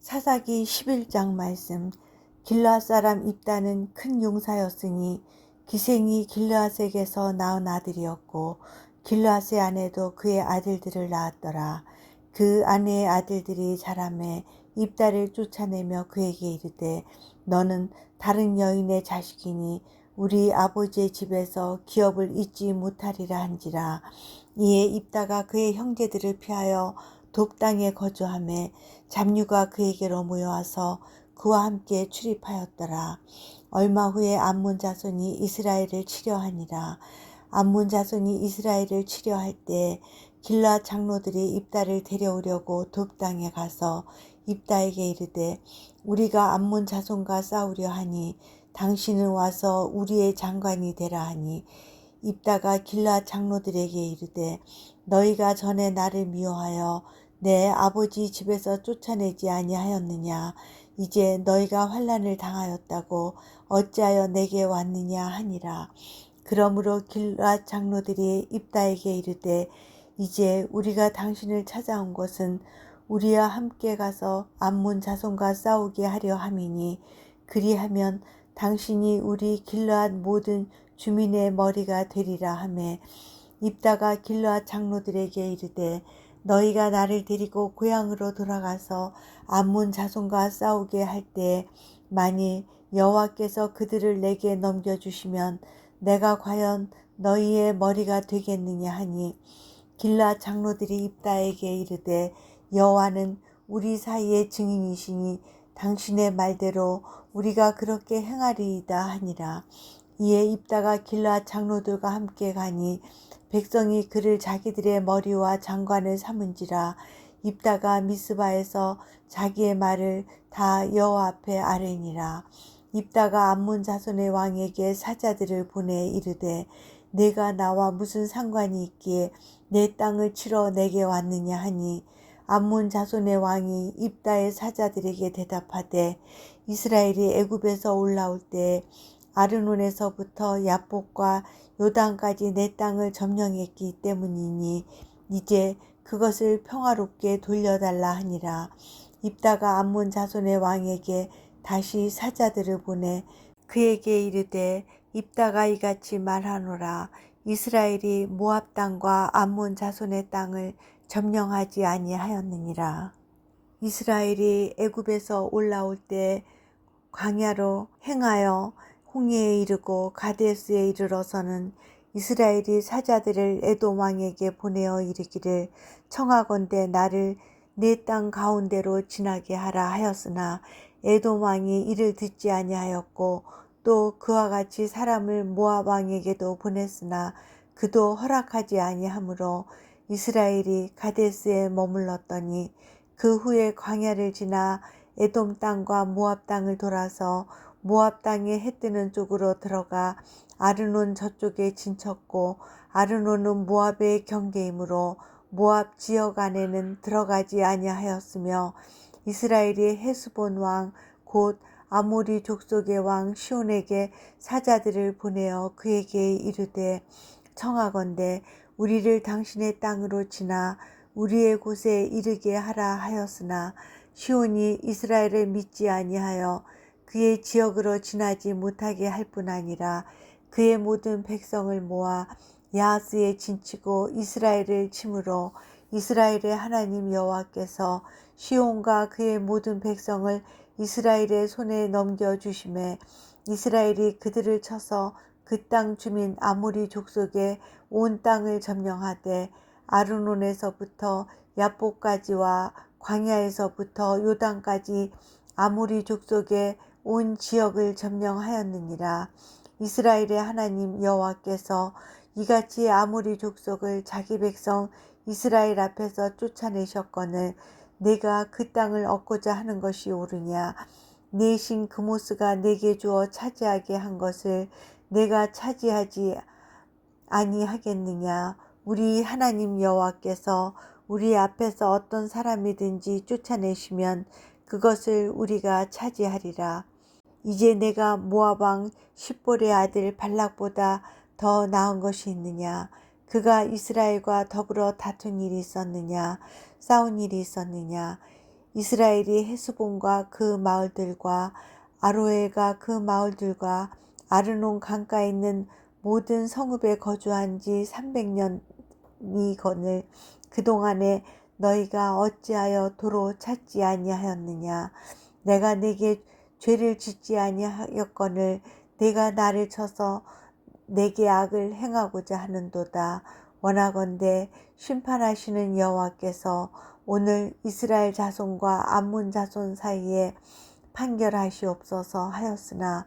사사기 11장 말씀. 길르앗 사람 입다는 큰 용사였으니 기생이 길르앗에게서 낳은 아들이었고 길르앗의 아내도 그의 아들들을 낳았더라. 그 아내의 아들들이 자라매 입다를 쫓아내며 그에게 이르되 너는 다른 여인의 자식이니 우리 아버지의 집에서 기업을 잊지 못하리라 한지라. 이에 입다가 그의 형제들을 피하여 돕 땅에 거주하매 잡류가 그에게로 모여와서 그와 함께 출입하였더라. 얼마 후에 암몬 자손이 이스라엘을 치려하니라. 암몬 자손이 이스라엘을 치려할 때 길르앗 장로들이 입다를 데려오려고 돕 땅에 가서 입다에게 이르되 우리가 암몬 자손과 싸우려 하니 당신은 와서 우리의 장관이 되라 하니 입다가 길르앗 장로들에게 이르되 너희가 전에 나를 미워하여 내 아버지 집에서 쫓아내지 아니하였느냐. 이제 너희가 환난을 당하였다고 어찌하여 내게 왔느냐 하니라. 그러므로 길르앗 장로들이 입다에게 이르되 이제 우리가 당신을 찾아온 것은 우리와 함께 가서 암몬 자손과 싸우게 하려 함이니 그리하면 당신이 우리 길르앗 모든 주민의 머리가 되리라 하매 입다가 길르앗 장로들에게 이르되 너희가 나를 데리고 고향으로 돌아가서 암몬 자손과 싸우게 할 때 만일 여호와께서 그들을 내게 넘겨주시면 내가 과연 너희의 머리가 되겠느냐 하니 길르앗 장로들이 입다에게 이르되 여호와는 우리 사이의 증인이시니 당신의 말대로 우리가 그렇게 행하리이다 하니라. 이에 입다가 길르앗 장로들과 함께 가니 백성이 그를 자기들의 머리와 장관을 삼은지라. 입다가 미스바에서 자기의 말을 다 여호와 앞에 아뢰니라. 입다가 암몬 자손의 왕에게 사자들을 보내 이르되 내가 나와 무슨 상관이 있기에 내 땅을 치러 내게 왔느냐 하니 암몬 자손의 왕이 입다의 사자들에게 대답하되 이스라엘이 애굽에서 올라올 때 아르논에서부터 야복과 요단까지 내 땅을 점령했기 때문이니 이제 그것을 평화롭게 돌려달라 하니라. 입다가 암몬 자손의 왕에게 다시 사자들을 보내 그에게 이르되 입다가 이같이 말하노라. 이스라엘이 모압 땅과 암몬 자손의 땅을 점령하지 아니하였느니라. 이스라엘이 애굽에서 올라올 때 광야로 행하여 홍해에 이르고 가데스에 이르러서는 이스라엘이 사자들을 에돔 왕에게 보내어 이르기를 청하건대 나를 내 땅 가운데로 지나게 하라 하였으나 에돔 왕이 이를 듣지 아니하였고 또 그와 같이 사람을 모압 왕에게도 보냈으나 그도 허락하지 아니하므로 이스라엘이 가데스에 머물렀더니 그 후에 광야를 지나 에돔 땅과 모압 땅을 돌아서 모압 땅에 해 뜨는 쪽으로 들어가 아르논 저쪽에 진쳤고 아르논은 모압의 경계이므로 모압 지역 안에는 들어가지 아니하였으며 이스라엘이 헤스본 왕 곧 아모리 족속의 왕 시온에게 사자들을 보내어 그에게 이르되 청하건대 우리를 당신의 땅으로 지나 우리의 곳에 이르게 하라 하였으나 시온이 이스라엘을 믿지 아니하여 그의 지역으로 지나지 못하게 할 뿐 아니라 그의 모든 백성을 모아 야하스에 진치고 이스라엘을 치므로 이스라엘의 하나님 여호와께서 시온과 그의 모든 백성을 이스라엘의 손에 넘겨주심에 이스라엘이 그들을 쳐서 그 땅 주민 아모리 족속의 온 땅을 점령하되 아르논에서부터 야복까지와 광야에서부터 요단까지 아모리 족속의 온 지역을 점령하였느니라. 이스라엘의 하나님 여호와께서 이같이 아모리 족속을 자기 백성 이스라엘 앞에서 쫓아내셨거늘 내가 그 땅을 얻고자 하는 것이 옳으냐. 내 신 그모스가 내게 주어 차지하게 한 것을 내가 차지하지 아니하겠느냐. 우리 하나님 여호와께서 우리 앞에서 어떤 사람이든지 쫓아내시면 그것을 우리가 차지하리라. 이제 내가 모압 왕 십볼의 아들 발락보다 더 나은 것이 있느냐. 그가 이스라엘과 더불어 다툰 일이 있었느냐. 싸운 일이 있었느냐. 이스라엘이 헤스본과 그 마을들과 아로에가 그 마을들과 아르논 강가에 있는 모든 성읍에 거주한 지 300년이거늘 그동안에 너희가 어찌하여 도로 찾지 아니하였느냐. 내가 네게 죄를 짓지 아니하였거늘 네가 나를 쳐서 내게 악을 행하고자 하는도다. 원하건대 심판하시는 여호와께서 오늘 이스라엘 자손과 암몬 자손 사이에 판결하시옵소서 하였으나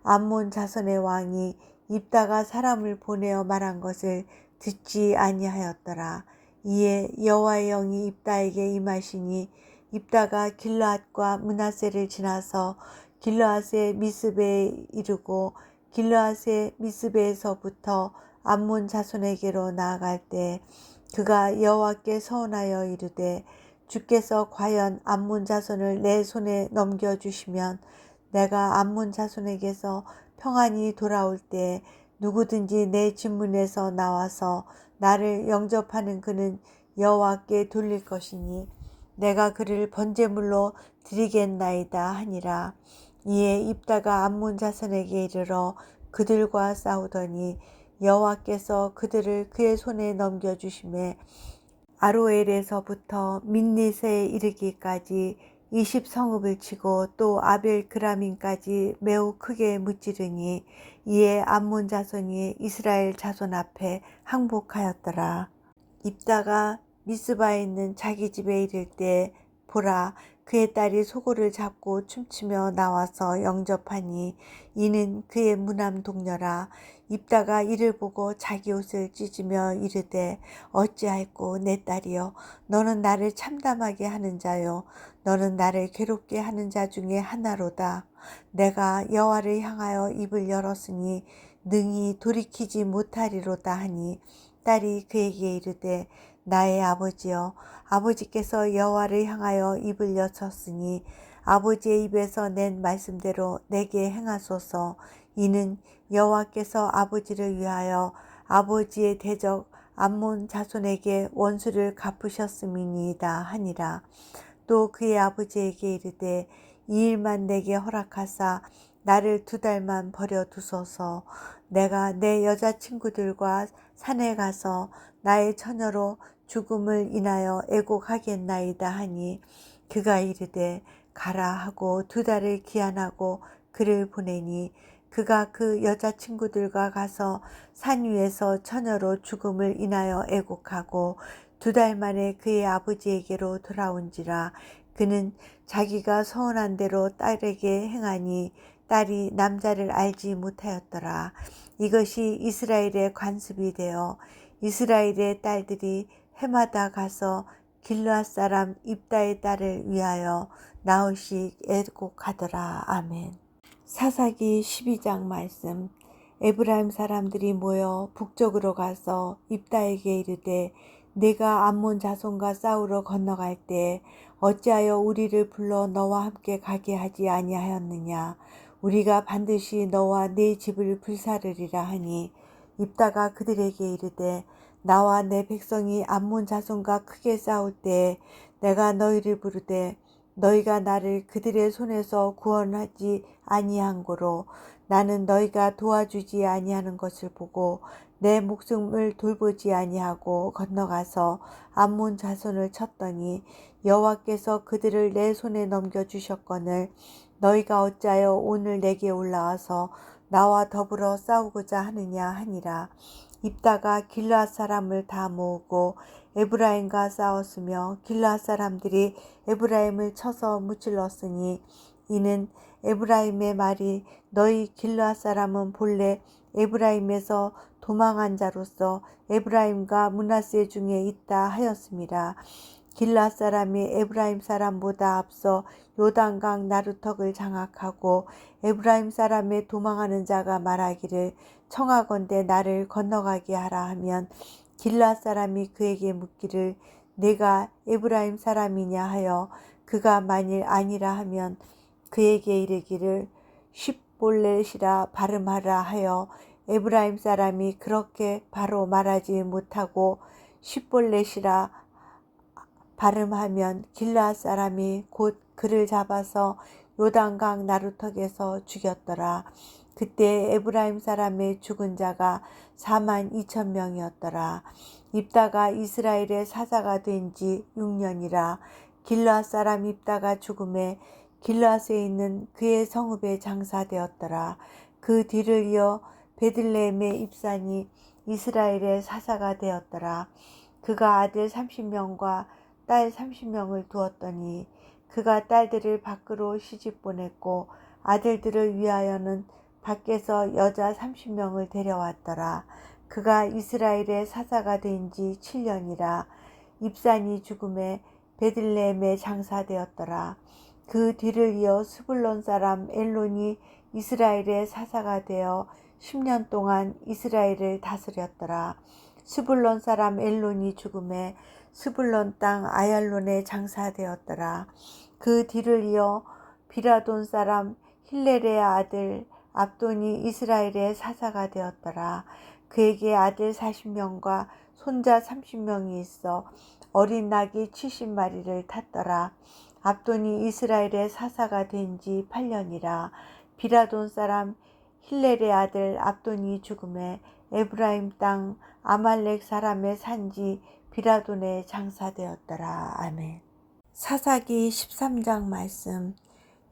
암몬 자손의 왕이 입다가 사람을 보내어 말한 것을 듣지 아니하였더라. 이에 여호와의 영이 입다에게 임하시니 입다가 길르앗과 므낫세를 지나서 길르앗의 미스베에 이르고 길르앗의 미스베에서부터 암몬 자손에게로 나아갈 때 그가 여호와께 서원하여 이르되 주께서 과연 암몬 자손을 내 손에 넘겨주시면 내가 암몬 자손에게서 평안히 돌아올 때 누구든지 내 진문에서 나와서 나를 영접하는 그는 여호와께 돌릴 것이니 내가 그를 번제물로 드리겠나이다 하니라. 이에 입다가 암몬 자손에게 이르러 그들과 싸우더니 여호와께서 그들을 그의 손에 넘겨주심에 아로엘에서부터 민니세에 이르기까지 20성읍을 치고 또 아벨 그라민까지 매우 크게 무찌르니 이에 암몬 자손이 이스라엘 자손 앞에 항복하였더라. 입다가 미스바에 있는 자기 집에 이를 때 보라 그의 딸이 소고를 잡고 춤추며 나와서 영접하니 이는 그의 무남 동료라. 입다가 이를 보고 자기 옷을 찢으며 이르되 어찌할꼬 내 딸이여 너는 나를 참담하게 하는 자요 너는 나를 괴롭게 하는 자 중에 하나로다. 내가 여호와를 향하여 입을 열었으니 능히 돌이키지 못하리로다 하니 딸이 그에게 이르되 나의 아버지여 아버지께서 여호와를 향하여 입을 여셨으니 아버지의 입에서 낸 말씀대로 내게 행하소서. 이는 여호와께서 아버지를 위하여 아버지의 대적 암몬 자손에게 원수를 갚으셨음이니이다 하니라. 또 그의 아버지에게 이르되 이 일만 내게 허락하사 나를 2달만 버려 두소서. 내가 내 여자친구들과 산에 가서 나의 처녀로 죽음을 인하여 애곡하겠나이다 하니 그가 이르되 가라 하고 2달을 기한하고 그를 보내니 그가 그 여자친구들과 가서 산 위에서 처녀로 죽음을 인하여 애곡하고 2달 만에 그의 아버지에게로 돌아온지라. 그는 자기가 서원한 대로 딸에게 행하니 딸이 남자를 알지 못하였더라. 이것이 이스라엘의 관습이 되어 이스라엘의 딸들이 해마다 가서 길르앗 사람 입다의 딸을 위하여 나흘씩 애곡하더라. 아멘. 사사기 12장 말씀. 에브라임 사람들이 모여 북쪽으로 가서 입다에게 이르되 네가 암몬 자손과 싸우러 건너갈 때 어찌하여 우리를 불러 너와 함께 가게 하지 아니하였느냐. 우리가 반드시 너와 네 집을 불사르리라 하니 입다가 그들에게 이르되 나와 내 백성이 암몬 자손과 크게 싸울 때 내가 너희를 부르되 너희가 나를 그들의 손에서 구원하지 아니한 고로 나는 너희가 도와주지 아니하는 것을 보고 내 목숨을 돌보지 아니하고 건너가서 암몬 자손을 쳤더니 여호와께서 그들을 내 손에 넘겨주셨거늘 너희가 어찌하여 오늘 내게 올라와서 나와 더불어 싸우고자 하느냐 하니라. 입다가 길르앗 사람을 다 모으고 에브라임과 싸웠으며 길르앗 사람들이 에브라임을 쳐서 무찔렀으니 이는 에브라임의 말이 너희 길르앗 사람은 본래 에브라임에서 도망한 자로서 에브라임과 므낫세 중에 있다 하였습니다. 길르앗 사람이 에브라임 사람보다 앞서 요단강 나루턱을 장악하고 에브라임 사람의 도망하는 자가 말하기를 청하건대 나를 건너가게 하라 하면 길르앗 사람이 그에게 묻기를 내가 에브라임 사람이냐 하여 그가 만일 아니라 하면 그에게 이르기를 십볼렛이라 발음하라 하여 에브라임 사람이 그렇게 바로 말하지 못하고 십볼렛이라 발음하면 길르앗 사람이 곧 그를 잡아서 요단강 나루턱에서 죽였더라. 그때 에브라임 사람의 죽은 자가 4만 2천 명이었더라. 입다가 이스라엘의 사사가 된 지 6년이라. 길르앗 사람 입다가 죽음에 길르앗에 있는 그의 성읍에 장사되었더라. 그 뒤를 이어 베들레헴의 입산이 이스라엘의 사사가 되었더라. 그가 아들 30명과 딸 30명을 두었더니 그가 딸들을 밖으로 시집 보냈고 아들들을 위하여는 밖에서 여자 30명을 데려왔더라. 그가 이스라엘의 사사가 된 지 7년이라. 입산이 죽음에 베들레헴에 장사되었더라. 그 뒤를 이어 스불론 사람 엘론이 이스라엘의 사사가 되어 10년 동안 이스라엘을 다스렸더라. 스불론 사람 엘론이 죽음에 스불론 땅 아얄론에 장사되었더라. 그 뒤를 이어 비라돈 사람 힐렐의 아들 압돈이 이스라엘의 사사가 되었더라. 그에게 아들 40명과 손자 30명이 있어 어린 낙이 70마리를 탔더라. 압돈이 이스라엘의 사사가 된 지 8년이라. 비라돈 사람 힐렐의 아들 압돈이 죽음에 에브라임 땅 아말렉 사람의 산지 비라돈에 장사되었더라. 아멘. 사사기 13장 말씀.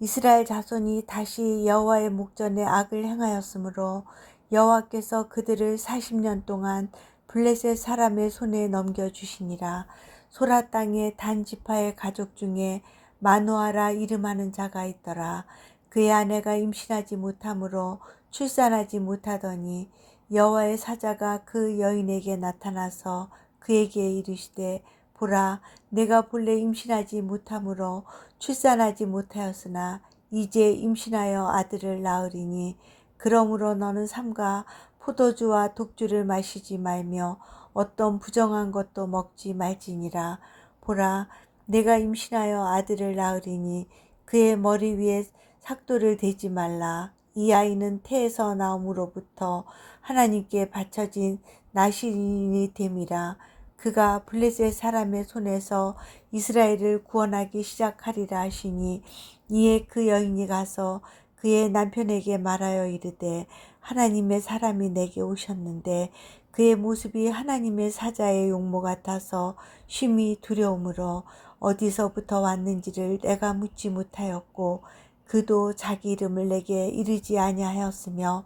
이스라엘 자손이 다시 여호와의 목전에 악을 행하였으므로 여호와께서 그들을 40년 동안 블레셋 사람의 손에 넘겨주시니라. 소라 땅의 단 지파의 가족 중에 마노아라 이름하는 자가 있더라. 그의 아내가 임신하지 못하므로 출산하지 못하더니 여호와의 사자가 그 여인에게 나타나서 그에게 이르시되 보라, 내가 본래 임신하지 못하므로 출산하지 못하였으나 이제 임신하여 아들을 낳으리니 그러므로 너는 삼가 포도주와 독주를 마시지 말며 어떤 부정한 것도 먹지 말지니라. 보라, 내가 임신하여 아들을 낳으리니 그의 머리 위에 삭도를 대지 말라. 이 아이는 태에서 나옴으로부터 하나님께 바쳐진 나실인이 됨이라. 그가 블레셋 사람의 손에서 이스라엘을 구원하기 시작하리라 하시니 이에 그 여인이 가서 그의 남편에게 말하여 이르되 하나님의 사람이 내게 오셨는데 그의 모습이 하나님의 사자의 용모 같아서 심히 두려움으로 어디서부터 왔는지를 내가 묻지 못하였고 그도 자기 이름을 내게 이르지 아니하였으며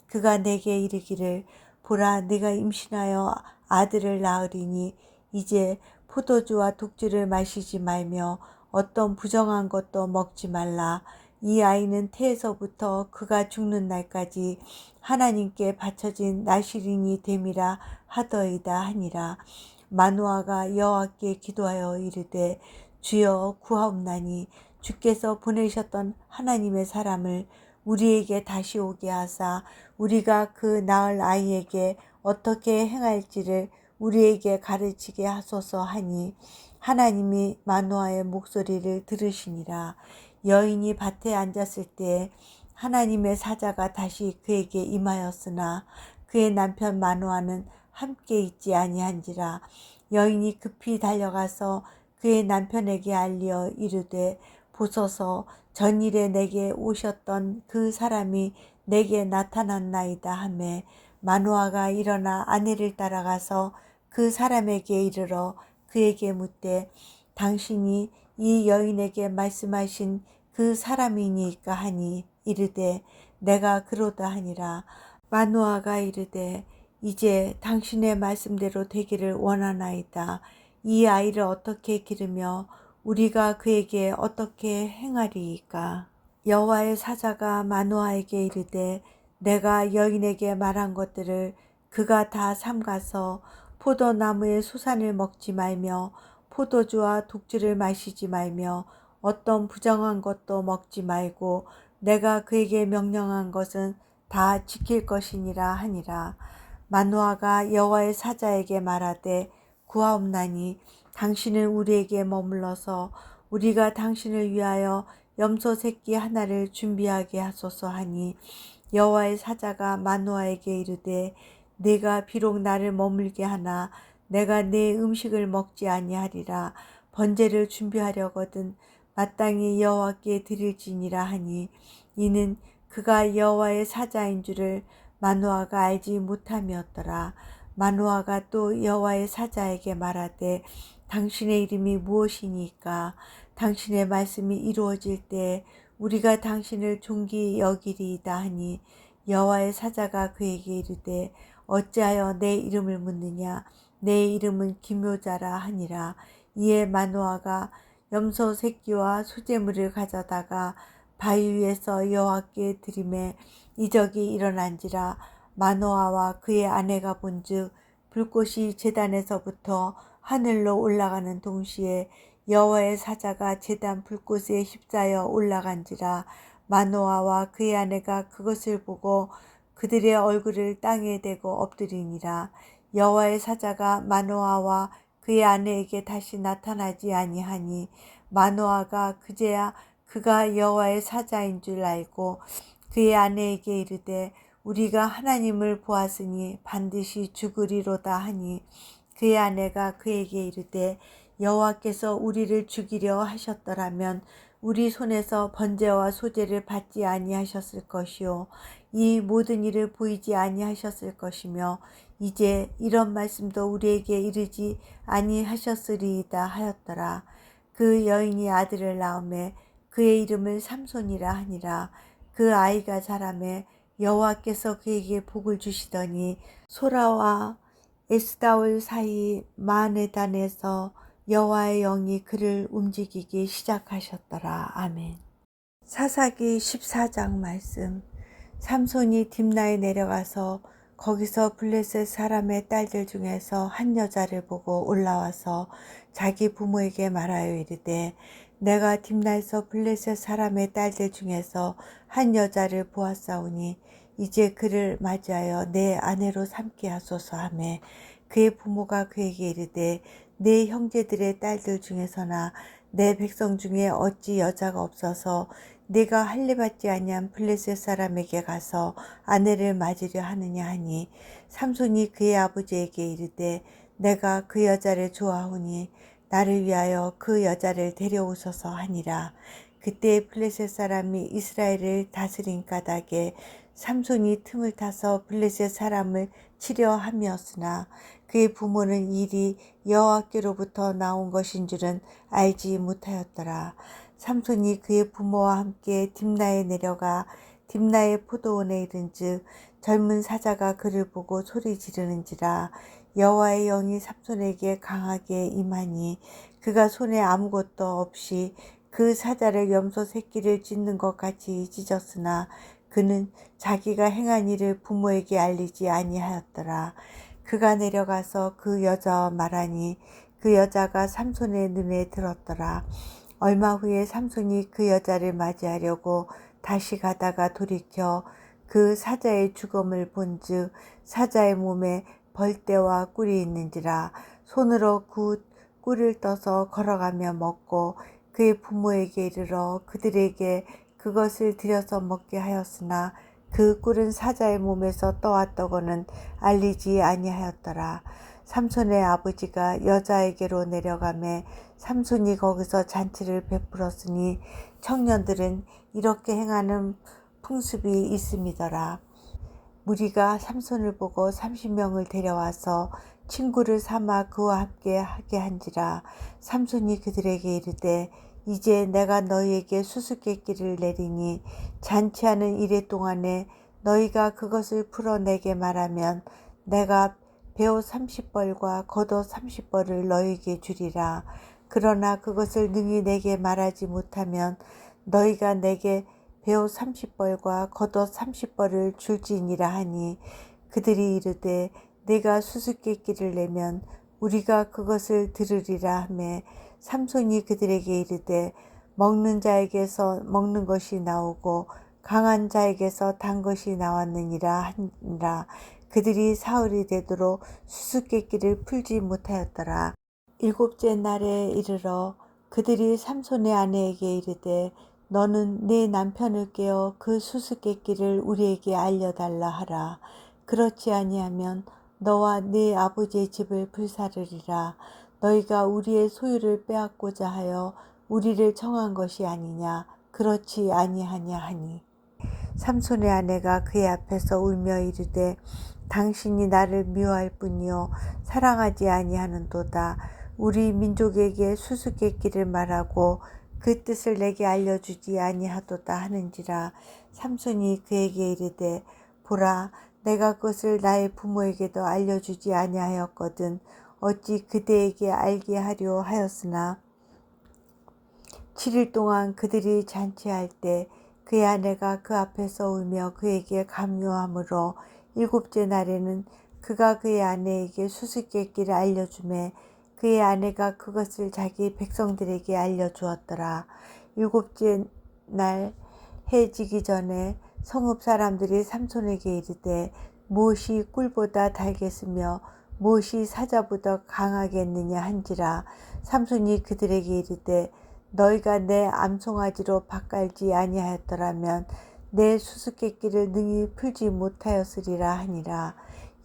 그가 내게 이르기를 보라, 내가 임신하여 아들을 낳으리니 이제 포도주와 독주를 마시지 말며 어떤 부정한 것도 먹지 말라. 이 아이는 태에서부터 그가 죽는 날까지 하나님께 바쳐진 나실인이 됨이라 하더이다 하니라. 마노아가 여호와께 기도하여 이르되 주여 구하옵나니 주께서 보내셨던 하나님의 사람을 우리에게 다시 오게 하사 우리가 그 낳을 아이에게 어떻게 행할지를 우리에게 가르치게 하소서 하니 하나님이 마노아의 목소리를 들으시니라. 여인이 밭에 앉았을 때 하나님의 사자가 다시 그에게 임하였으나 그의 남편 마노아는 함께 있지 아니한지라. 여인이 급히 달려가서 그의 남편에게 알리어 이르되 보소서, 전일에 내게 오셨던 그 사람이 내게 나타났나이다 하매 마노아가 일어나 아내를 따라가서 그 사람에게 이르러 그에게 묻되 당신이 이 여인에게 말씀하신 그 사람이니까 하니 이르되 내가 그로다 하니라. 마노아가 이르되 이제 당신의 말씀대로 되기를 원하나이다. 이 아이를 어떻게 기르며 우리가 그에게 어떻게 행하리이까. 여호와의 사자가 마노아에게 이르되 내가 여인에게 말한 것들을 그가 다 삼가서 포도나무의 수산을 먹지 말며 포도주와 독주를 마시지 말며 어떤 부정한 것도 먹지 말고 내가 그에게 명령한 것은 다 지킬 것이니라 하니라. 마노아가 여호와의 사자에게 말하되 구하옵나니 당신은 우리에게 머물러서 우리가 당신을 위하여 염소 새끼 하나를 준비하게 하소서 하니 여호와의 사자가 마노아에게 이르되 네가 비록 나를 머물게 하나 내가 네 음식을 먹지 아니하리라. 번제를 준비하려거든 마땅히 여호와께 드릴지니라 하니 이는 그가 여호와의 사자인 줄을 마노아가 알지 못함이었더라. 마노아가 또 여호와의 사자에게 말하되 당신의 이름이 무엇이니까 당신의 말씀이 이루어질 때 우리가 당신을 존귀 여기리이다 하니 여호와의 사자가 그에게 이르되 어찌하여 내 이름을 묻느냐 내 이름은 기묘자라 하니라. 이에 마노아가 염소 새끼와 소재물을 가져다가 바위 위에서 여호와께 드리매 이적이 일어난지라. 마노아와 그의 아내가 본즉 불꽃이 제단에서부터 하늘로 올라가는 동시에 여호와의 사자가 제단 불꽃에 휩싸여 올라간지라. 마노아와 그의 아내가 그것을 보고 그들의 얼굴을 땅에 대고 엎드리니라. 여호와의 사자가 마노아와 그의 아내에게 다시 나타나지 아니하니 마노아가 그제야 그가 여호와의 사자인 줄 알고 그의 아내에게 이르되 우리가 하나님을 보았으니 반드시 죽으리로다 하니 그의 아내가 그에게 이르되 여호와께서 우리를 죽이려 하셨더라면 우리 손에서 번제와 소제를 받지 아니하셨을 것이요 이 모든 일을 보이지 아니하셨을 것이며 이제 이런 말씀도 우리에게 이르지 아니하셨으리이다 하였더라. 그 여인이 아들을 낳음에 그의 이름을 삼손이라 하니라. 그 아이가 자라매 여호와께서 그에게 복을 주시더니 소라와 에스다올 사이 마네단에서 여호와의 영이 그를 움직이기 시작하셨더라. 아멘. 사사기 14장 말씀. 삼손이 딥나에 내려가서 거기서 블레셋 사람의 딸들 중에서 한 여자를 보고 올라와서 자기 부모에게 말하여 이르되 내가 딥나에서 블레셋 사람의 딸들 중에서 한 여자를 보았사오니 이제 그를 맞이하여 내 아내로 삼게 하소서 하매 그의 부모가 그에게 이르되 내 형제들의 딸들 중에서나 내 백성 중에 어찌 여자가 없어서 네가 할례받지 아니한 블레셋 사람에게 가서 아내를 맞으려 하느냐 하니 삼손이 그의 아버지에게 이르되 내가 그 여자를 좋아하오니 나를 위하여 그 여자를 데려오소서 하니라. 그때 블레셋 사람이 이스라엘을 다스린 까닭에 삼손이 틈을 타서 블레셋 사람을 치려 함이었으나 그의 부모는 일이 여호와께로부터 나온 것인 줄은 알지 못하였더라. 삼손이 그의 부모와 함께 딥나에 내려가 딥나의 포도원에 이른즉 젊은 사자가 그를 보고 소리 지르는지라. 여호와의 영이 삼손에게 강하게 임하니 그가 손에 아무것도 없이 그 사자를 염소 새끼를 찢는 것 같이 찢었으나 그는 자기가 행한 일을 부모에게 알리지 아니하였더라. 그가 내려가서 그 여자와 말하니 그 여자가 삼손의 눈에 들었더라. 얼마 후에 삼손이 그 여자를 맞이하려고 다시 가다가 돌이켜 그 사자의 죽음을 본즉 사자의 몸에 벌떼와 꿀이 있는지라. 손으로 그 꿀을 떠서 걸어가며 먹고 그의 부모에게 이르러 그들에게 그것을 들여서 먹게 하였으나 그 꿀은 사자의 몸에서 떠왔다고는 알리지 아니하였더라. 삼손의 아버지가 여자에게로 내려가매 삼손이 거기서 잔치를 베풀었으니 청년들은 이렇게 행하는 풍습이 있음이더라. 무리가 삼손을 보고 30명을 데려와서 친구를 삼아 그와 함께 하게 한지라. 삼손이 그들에게 이르되 이제 내가 너희에게 수수께끼를 내리니 잔치하는 이래 동안에 너희가 그것을 풀어 내게 말하면 내가 베옷 30벌과 겉옷 30벌을 너희에게 주리라. 그러나 그것을 능히 내게 말하지 못하면 너희가 내게 베옷 30벌과 겉옷 30벌을 줄지니라 하니 그들이 이르되 네가 수수께끼를 내면 우리가 그것을 들으리라 하매 삼손이 그들에게 이르되 먹는 자에게서 먹는 것이 나오고 강한 자에게서 단 것이 나왔느니라 하니라. 그들이 사흘이 되도록 수수께끼를 풀지 못하였더라. 일곱째 날에 이르러 그들이 삼손의 아내에게 이르되 너는 네 남편을 깨어 그 수수께끼를 우리에게 알려달라 하라. 그렇지 아니하면 너와 네 아버지의 집을 불사르리라. 너희가 우리의 소유를 빼앗고자 하여 우리를 청한 것이 아니냐. 그렇지 아니하냐 하니. 삼손의 아내가 그의 앞에서 울며 이르되 당신이 나를 미워할 뿐이요 사랑하지 아니하는도다. 우리 민족에게 수수께끼를 말하고 그 뜻을 내게 알려주지 아니하도다 하는지라. 삼손이 그에게 이르되 보라, 내가 그것을 나의 부모에게도 알려주지 아니하였거든 어찌 그대에게 알게 하려 하였으나 7일 동안 그들이 잔치할 때 그의 아내가 그 앞에서 울며 그에게 강요하므로 7째 날에는 그가 그의 아내에게 수수께끼를 알려주매 그의 아내가 그것을 자기 백성들에게 알려주었더라. 7째 날 해 지기 전에 성읍 사람들이 삼손에게 이르되 무엇이 꿀보다 달겠으며 무엇이 사자보다 강하겠느냐 한지라. 삼손이 그들에게 이르되 너희가 내 암송아지로 밭갈지 아니하였더라면 내 수수께끼를 능히 풀지 못하였으리라 하니라.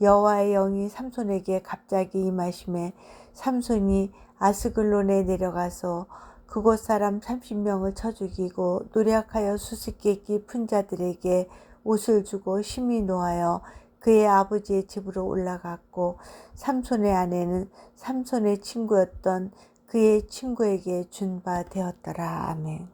여호와의 영이 삼손에게 갑자기 임하심에 삼손이 아스글론에 내려가서 그곳 사람 30명을 쳐 죽이고 노력하여 수수께끼 푼 자들에게 옷을 주고 심히 노하여 그의 아버지의 집으로 올라갔고 삼손의 아내는 삼손의 친구였던 그의 친구에게 준 바 되었더라. 아멘.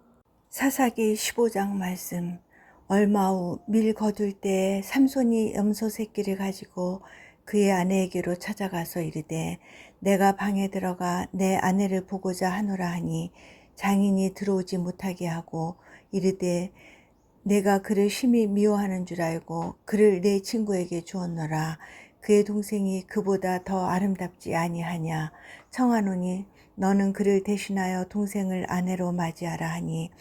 사사기 15장 말씀. 얼마 후 밀 거둘 때에 삼손이 염소 새끼를 가지고 그의 아내에게로 찾아가서 이르되 내가 방에 들어가 내 아내를 보고자 하노라 하니 장인이 들어오지 못하게 하고 이르되 내가 그를 심히 미워하는 줄 알고 그를 내 친구에게 주었노라. 그의 동생이 그보다 더 아름답지 아니하냐. 청하노니 너는 그를 대신하여 동생을 아내로 맞이하라 하니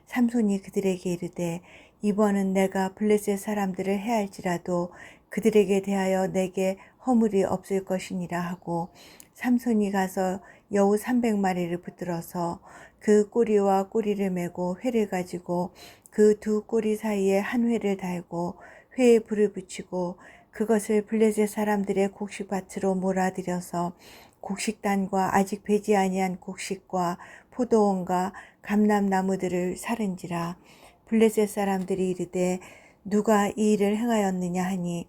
삼손이 그들에게 이르되 이번은 내가 블레셋 사람들을 해할지라도 그들에게 대하여 내게 허물이 없을 것이니라 하고 삼손이 가서 여우 300마리를 붙들어서 그 꼬리와 꼬리를 메고 회를 가지고 그 두 꼬리 사이에 한 회를 달고 회에 불을 붙이고 그것을 블레셋 사람들의 곡식밭으로 몰아들여서 곡식단과 아직 배지 아니한 곡식과 포도원과 감람나무들을 사른지라. 블레셋 사람들이 이르되 누가 이 일을 행하였느냐 하니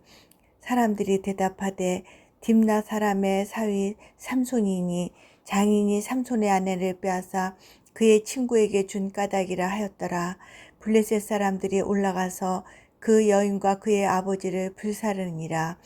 사람들이 대답하되 딥나 사람의 사위 삼손이니 장인이 삼손의 아내를 빼앗아 그의 친구에게 준 까닭이라 하였더라. 블레셋 사람들이 올라가서 그 여인과 그의 아버지를 불사르니라.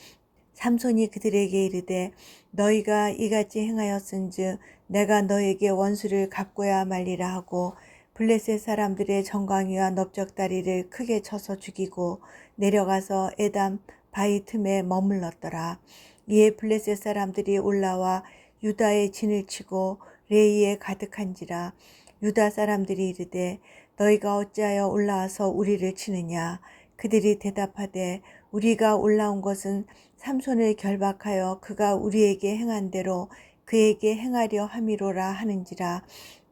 삼손이 그들에게 이르되 너희가 이같이 행하였은즉 내가 너에게 원수를 갚고야 말리라 하고 블레셋 사람들의 정강이와 넓적다리를 크게 쳐서 죽이고 내려가서 에담 바위 틈에 머물렀더라. 이에 블레셋 사람들이 올라와 유다의 진을 치고 레이에 가득한지라. 유다 사람들이 이르되 너희가 어찌하여 올라와서 우리를 치느냐. 그들이 대답하되 우리가 올라온 것은 삼손을 결박하여 그가 우리에게 행한 대로 그에게 행하려 함이로라 하는지라.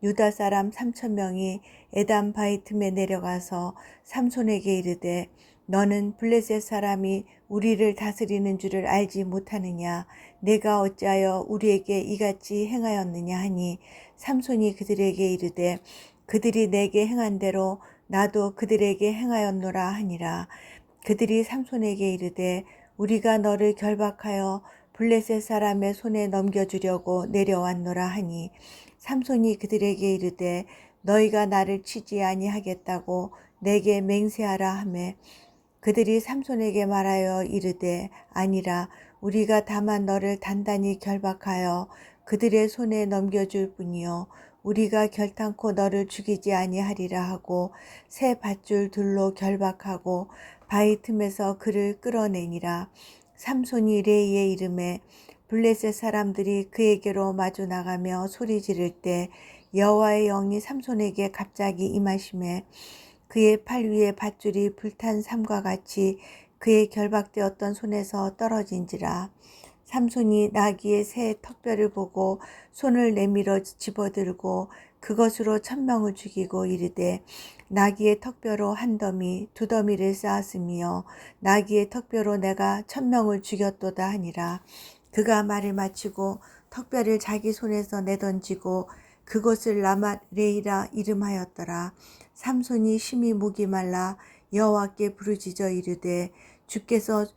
유다 사람 3,000명이 에담 바위 틈에 내려가서 삼손에게 이르되 너는 블레셋 사람이 우리를 다스리는 줄을 알지 못하느냐. 내가 어찌하여 우리에게 이같이 행하였느냐 하니 삼손이 그들에게 이르되 그들이 내게 행한 대로 나도 그들에게 행하였노라 하니라. 그들이 삼손에게 이르되 우리가 너를 결박하여 블레셋 사람의 손에 넘겨주려고 내려왔노라 하니 삼손이 그들에게 이르되 너희가 나를 치지 아니하겠다고 내게 맹세하라 하매 그들이 삼손에게 말하여 이르되 아니라 우리가 다만 너를 단단히 결박하여 그들의 손에 넘겨줄 뿐이요 우리가 결탄코 너를 죽이지 아니하리라 하고 새 밧줄 둘로 결박하고 바위 틈에서 그를 끌어내니라. 삼손이 레이의 이름에 블레셋 사람들이 그에게로 마주 나가며 소리 지를 때 여호와의 영이 삼손에게 갑자기 임하심에 그의 팔 위에 밧줄이 불탄 삼과 같이 그의 결박되었던 손에서 떨어진지라. 삼손이 나귀의 새 턱뼈를 보고 손을 내밀어 집어들고 그것으로 1,000명을 죽이고 이르되 나귀의 턱뼈로 한 더미 두 더미를 쌓았으며 나귀의 턱뼈로 내가 1,000명을 죽였도다 하니라. 그가 말을 마치고 턱뼈를 자기 손에서 내던지고 그곳을 라마레이라 이름하였더라. 삼손이 심히 목이 말라 여호와께 부르짖어 이르되 주께서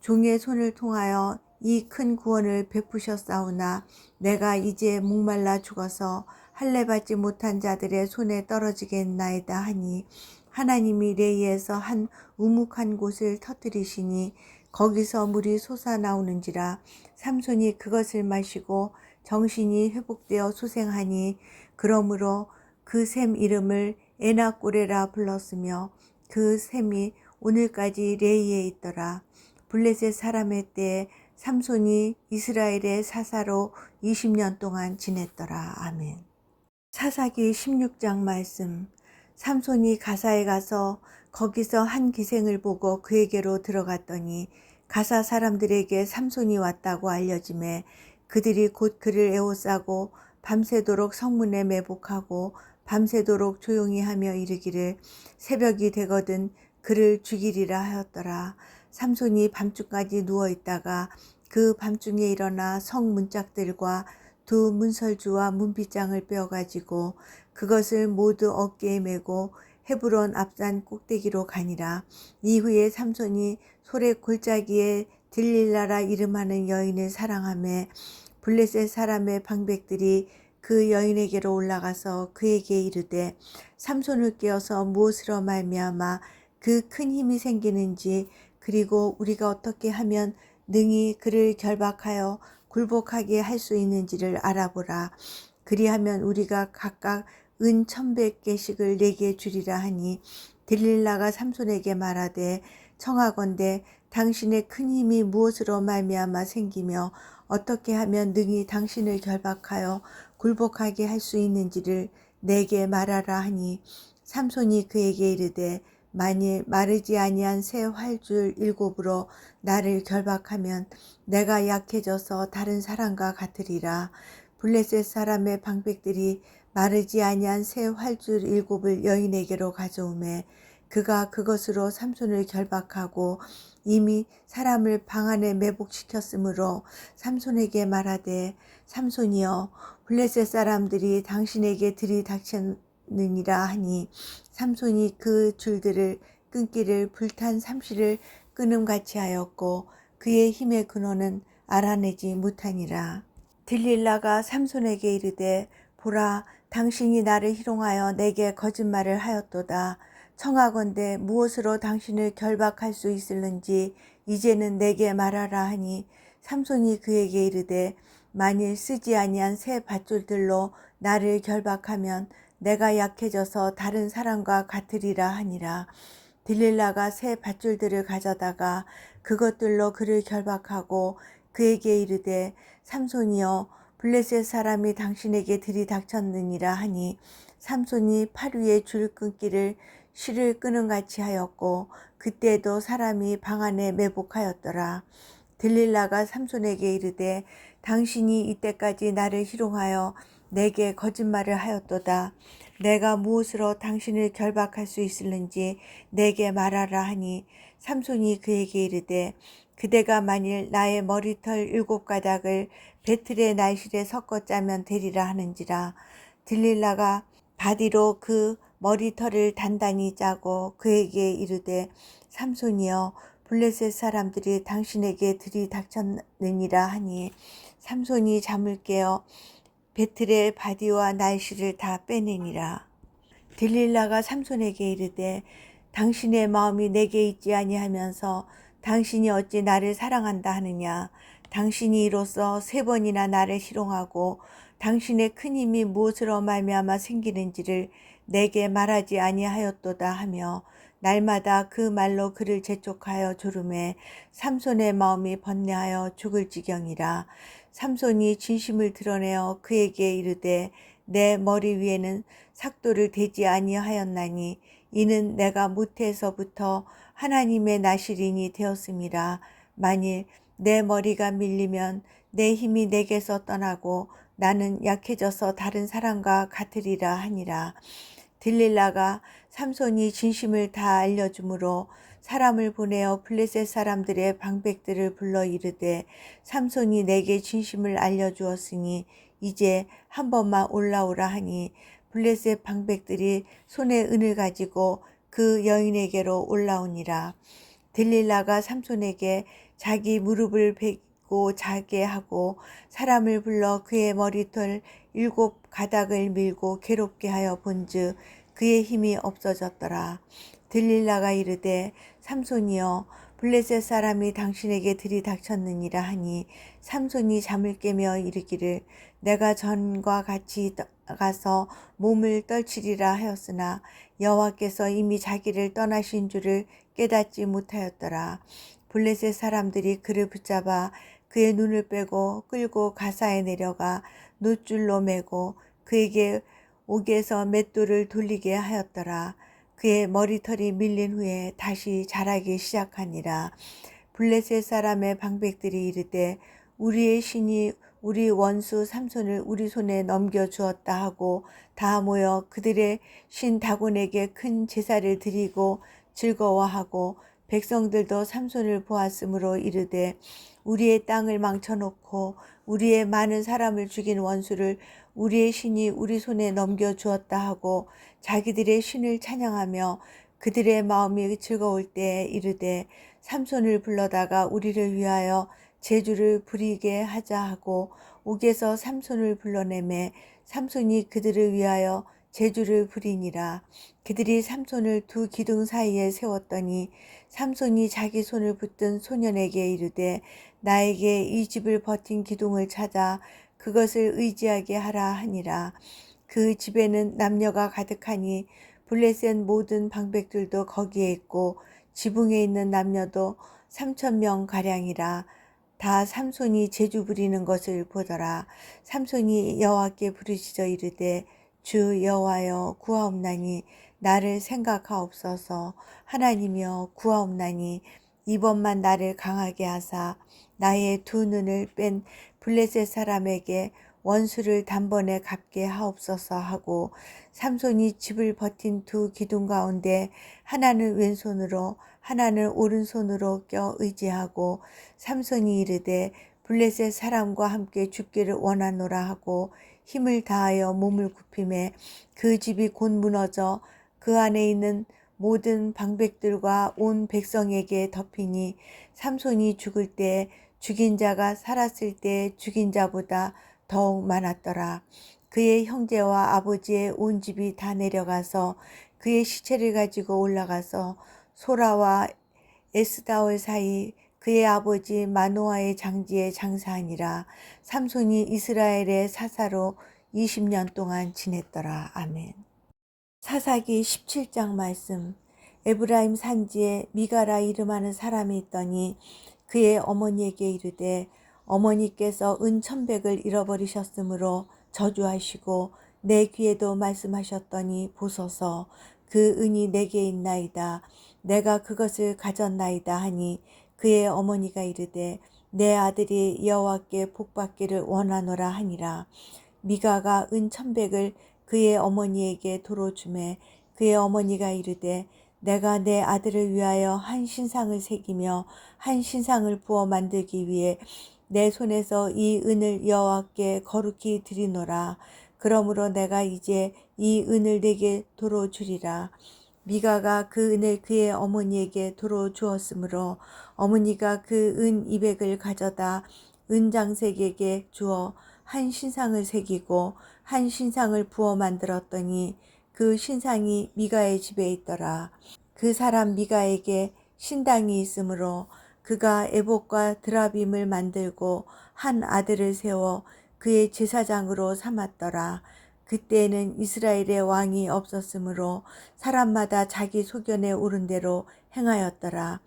종의 손을 통하여 이 큰 구원을 베푸셨사오나 내가 이제 목말라 죽어서 할례 받지 못한 자들의 손에 떨어지겠나이다 하니 하나님이 레이에서 한 우묵한 곳을 터뜨리시니 거기서 물이 솟아나오는지라. 삼손이 그것을 마시고 정신이 회복되어 소생하니 그러므로 그 샘 이름을 에나꼬레라 불렀으며 그 샘이 오늘까지 레이에 있더라. 블레셋 사람의 때에 삼손이 이스라엘의 사사로 20년 동안 지냈더라. 아멘. 사사기 16장 말씀. 삼손이 가사에 가서 거기서 한 기생을 보고 그에게로 들어갔더니 가사 사람들에게 삼손이 왔다고 알려지매 그들이 곧 그를 에워싸고 밤새도록 성문에 매복하고 밤새도록 조용히 하며 이르기를 새벽이 되거든 그를 죽이리라 하였더라. 삼손이 밤중까지 누워있다가 그 밤중에 일어나 성 문짝들과 두 문설주와 문빗장을 빼어가지고 그것을 모두 어깨에 메고 헤브론 앞산 꼭대기로 가니라. 이후에 삼손이 소래 골짜기에 들릴라라 이름하는 여인을 사랑하며 블레셋 사람의 방백들이 그 여인에게로 올라가서 그에게 이르되 삼손을 깨어서 무엇으로 말미암아 그 큰 힘이 생기는지 그리고 우리가 어떻게 하면 능히 그를 결박하여 굴복하게 할 수 있는지를 알아보라. 그리하면 우리가 각각 은 1,100개씩을 내게 주리라 하니 들릴라가 삼손에게 말하되 청하건대 당신의 큰 힘이 무엇으로 말미암아 생기며 어떻게 하면 능히 당신을 결박하여 굴복하게 할 수 있는지를 내게 말하라 하니 삼손이 그에게 이르되 만일 마르지 아니한 새 활줄 7으로 나를 결박하면 내가 약해져서 다른 사람과 같으리라. 블레셋 사람의 방백들이 마르지 아니한 새 활줄 7을 여인에게로 가져오매 그가 그것으로 삼손을 결박하고 이미 사람을 방 안에 매복시켰으므로 삼손에게 말하되 삼손이여 블레셋 사람들이 당신에게 들이닥쳤느니라 하니 삼손이 그 줄들을 끊기를 불탄 삼시를 끊음같이 하였고 그의 힘의 근원은 알아내지 못하니라. 들릴라가 삼손에게 이르되 보라 당신이 나를 희롱하여 내게 거짓말을 하였도다. 청하건대 무엇으로 당신을 결박할 수 있을는지 이제는 내게 말하라 하니 삼손이 그에게 이르되 만일 쓰지 아니한 새 밧줄들로 나를 결박하면 내가 약해져서 다른 사람과 같으리라 하니라. 들릴라가 새 밧줄들을 가져다가 그것들로 그를 결박하고 그에게 이르되 삼손이여 블레셋 사람이 당신에게 들이닥쳤느니라 하니 삼손이 팔 위에 줄 끊기를 실을 끊음같이 하였고 그때도 사람이 방 안에 매복하였더라. 들릴라가 삼손에게 이르되 당신이 이때까지 나를 희롱하여 내게 거짓말을 하였도다. 내가 무엇으로 당신을 결박할 수 있을는지 내게 말하라 하니 삼손이 그에게 이르되 그대가 만일 나의 머리털 7가닥을 배틀의 날실에 섞어 짜면 되리라 하는지라. 들릴라가 바디로 그 머리털을 단단히 짜고 그에게 이르되 삼손이여 블레셋 사람들이 당신에게 들이닥쳤느니라 하니 삼손이 잠을 깨어 배틀의 바디와 날씨를 다 빼내니라. 들릴라가 삼손에게 이르되 당신의 마음이 내게 있지 아니하면서 당신이 어찌 나를 사랑한다 하느냐. 당신이 이로써 3번이나 나를 희롱하고 당신의 큰 힘이 무엇으로 말미암아 생기는지를 내게 말하지 아니하였도다 하며 날마다 그 말로 그를 재촉하여 조르매 삼손의 마음이 번뇌하여 죽을 지경이라. 삼손이 진심을 드러내어 그에게 이르되 내 머리 위에는 삭도를 대지 아니하였나니 이는 내가 모태에서부터 하나님의 나실인이 되었음이라. 만일 내 머리가 밀리면 내 힘이 내게서 떠나고 나는 약해져서 다른 사람과 같으리라 하니라. 들릴라가 삼손이 진심을 다 알려주므로 사람을 보내어 블레셋 사람들의 방백들을 불러 이르되 삼손이 내게 진심을 알려주었으니 이제 한 번만 올라오라 하니 블레셋 방백들이 손에 은을 가지고 그 여인에게로 올라오니라. 들릴라가 삼손에게 자기 무릎을 베고 자게 하고 사람을 불러 그의 머리털 7가닥을 밀고 괴롭게 하여 본즉 그의 힘이 없어졌더라. 들릴라가 이르되 삼손이여 블레셋 사람이 당신에게 들이닥쳤느니라 하니 삼손이 잠을 깨며 이르기를 내가 전과 같이 가서 몸을 떨치리라 하였으나 여호와께서 이미 자기를 떠나신 줄을 깨닫지 못하였더라. 블레셋 사람들이 그를 붙잡아 그의 눈을 빼고 끌고 가사에 내려가 놋줄로 매고 그에게 옥에서 맷돌을 돌리게 하였더라. 그의 머리털이 밀린 후에 다시 자라기 시작하니라. 블레셋 사람의 방백들이 이르되 우리의 신이 우리 원수 삼손을 우리 손에 넘겨주었다 하고 다 모여 그들의 신 다곤에게 큰 제사를 드리고 즐거워하고 백성들도 삼손을 보았으므로 이르되 우리의 땅을 망쳐놓고 우리의 많은 사람을 죽인 원수를 우리의 신이 우리 손에 넘겨주었다 하고 자기들의 신을 찬양하며 그들의 마음이 즐거울 때에 이르되 삼손을 불러다가 우리를 위하여 제주를 부리게 하자 하고 옥에서 삼손을 불러내매 삼손이 그들을 위하여 제주를 부리니라. 그들이 삼손을 두 기둥 사이에 세웠더니 삼손이 자기 손을 붙든 소년에게 이르되 나에게 이 집을 버틴 기둥을 찾아 그것을 의지하게 하라 하니라. 그 집에는 남녀가 가득하니 블레셋 모든 방백들도 거기에 있고 지붕에 있는 남녀도 3,000명 가량이라. 다 삼손이 제주 부리는 것을 보더라. 삼손이 여호와께 부르짖어 이르되 주 여호와여 구하옵나니 나를 생각하옵소서. 하나님이여 구하옵나니 이번만 나를 강하게 하사 나의 두 눈을 뺀 블레셋 사람에게 원수를 단번에 갚게 하옵소서 하고 삼손이 집을 버틴 두 기둥 가운데 하나는 왼손으로 하나는 오른손으로 껴 의지하고 삼손이 이르되 블레셋 사람과 함께 죽기를 원하노라 하고 힘을 다하여 몸을 굽히매 그 집이 곧 무너져 그 안에 있는 모든 방백들과 온 백성에게 덮이니 삼손이 죽을 때 죽인 자가 살았을 때 죽인 자보다 더욱 많았더라. 그의 형제와 아버지의 온 집이 다 내려가서 그의 시체를 가지고 올라가서 소라와 에스다올 사이 그의 아버지 마노아의 장지에 장사하니라. 삼손이 이스라엘의 사사로 20년 동안 지냈더라. 아멘. 사사기 17장 말씀. 에브라임 산지에 미가라 이름하는 사람이 있더니 그의 어머니에게 이르되 어머니께서 은 1,100을 잃어버리셨으므로 저주하시고 내 귀에도 말씀하셨더니 보소서 그 은이 내게 있나이다. 내가 그것을 가졌나이다 하니 그의 어머니가 이르되 내 아들이 여호와께 복받기를 원하노라 하니라. 미가가 은 1,100을 그의 어머니에게 도로 주매 그의 어머니가 이르되 내가 내 아들을 위하여 한 신상을 새기며 한 신상을 부어 만들기 위해 내 손에서 이 은을 여호와께 거룩히 드리노라. 그러므로 내가 이제 이 은을 내게 도로 주리라. 미가가 그 은을 그의 어머니에게 도로 주었으므로 어머니가 그 은 200을 가져다 은장색에게 주어 한 신상을 새기고 한 신상을 부어 만들었더니 그 신상이 미가의 집에 있더라. 그 사람 미가에게 신당이 있으므로 그가 에봇과 드라빔을 만들고 한 아들을 세워 그의 제사장으로 삼았더라. 그때에는 이스라엘의 왕이 없었으므로 사람마다 자기 소견에 오른 대로 행하였더라.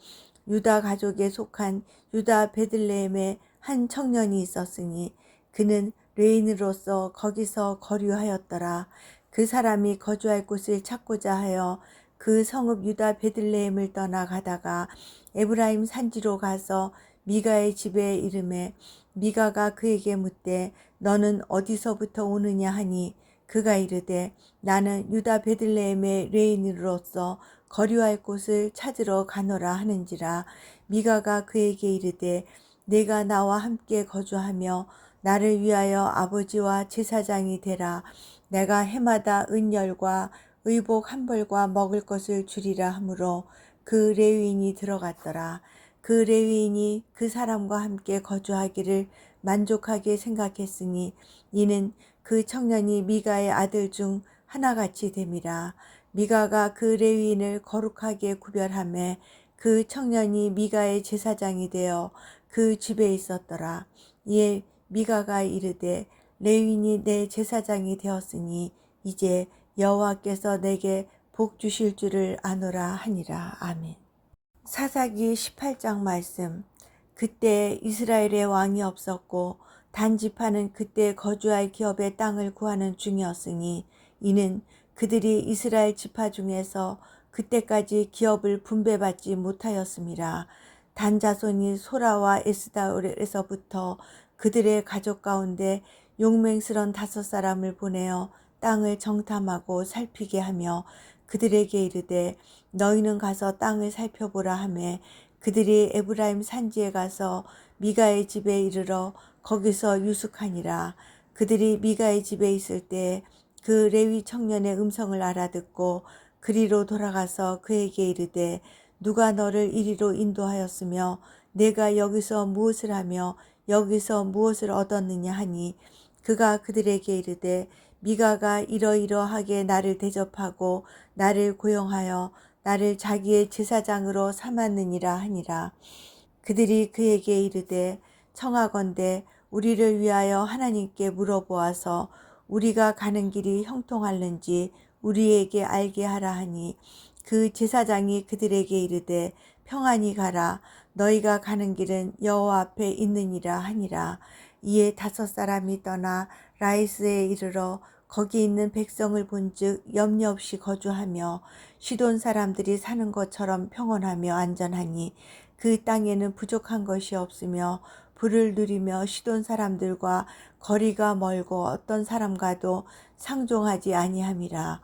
유다 가족에 속한 유다 베들레헴에 한 청년이 있었으니 그는 레인으로서 거기서 거류하였더라. 그 사람이 거주할 곳을 찾고자 하여 그 성읍 유다 베들레헴을 떠나 가다가 에브라임 산지로 가서 미가의 집에 이르매 미가가 그에게 묻되 너는 어디서부터 오느냐 하니 그가 이르되 나는 유다 베들레헴의 레인으로서 거류할 곳을 찾으러 가노라 하는지라. 미가가 그에게 이르되 내가 나와 함께 거주하며 나를 위하여 아버지와 제사장이 되라. 내가 해마다 은열과 의복 한 벌과 먹을 것을 주리라 하므로 그 레위인이 들어갔더라. 그 레위인이 그 사람과 함께 거주하기를 만족하게 생각했으니 이는 그 청년이 미가의 아들 중 하나같이 됨이라. 미가가 그 레위인을 거룩하게 구별하매 그 청년이 미가의 제사장이 되어 그 집에 있었더라. 이에 미가가 이르되 레위인이 내 제사장이 되었으니 이제 여호와께서 내게 복 주실 줄을 아노라 하니라. 아멘. 사사기 18장 말씀. 그때 이스라엘에 왕이 없었고 단지파는 그때 거주할 기업의 땅을 구하는 중이었으니 이는 그들이 이스라엘 지파 중에서 그때까지 기업을 분배받지 못하였음이라. 단 자손이 소라와 에스다올에서부터 그들의 가족 가운데 용맹스런 5사람을 보내어 땅을 정탐하고 살피게 하며 그들에게 이르되 너희는 가서 땅을 살펴보라 하매 그들이 에브라임 산지에 가서 미가의 집에 이르러 거기서 유숙하니라. 그들이 미가의 집에 있을 때 그 레위 청년의 음성을 알아듣고 그리로 돌아가서 그에게 이르되 누가 너를 이리로 인도하였으며 내가 여기서 무엇을 하며 여기서 무엇을 얻었느냐 하니 그가 그들에게 이르되 미가가 이러이러하게 나를 대접하고 나를 고용하여 나를 자기의 제사장으로 삼았느니라 하니라. 그들이 그에게 이르되 청하건대 우리를 위하여 하나님께 물어보아서 우리가 가는 길이 형통할는지 우리에게 알게 하라 하니 그 제사장이 그들에게 이르되 평안히 가라. 너희가 가는 길은 여호와 앞에 있느니라 하니라. 이에 5사람이 떠나 라이스에 이르러 거기 있는 백성을 본즉 염려 없이 거주하며 시돈 사람들이 사는 것처럼 평온하며 안전하니 그 땅에는 부족한 것이 없으며 불을 누리며 시돈 사람들과 거리가 멀고 어떤 사람과도 상종하지 아니함이라.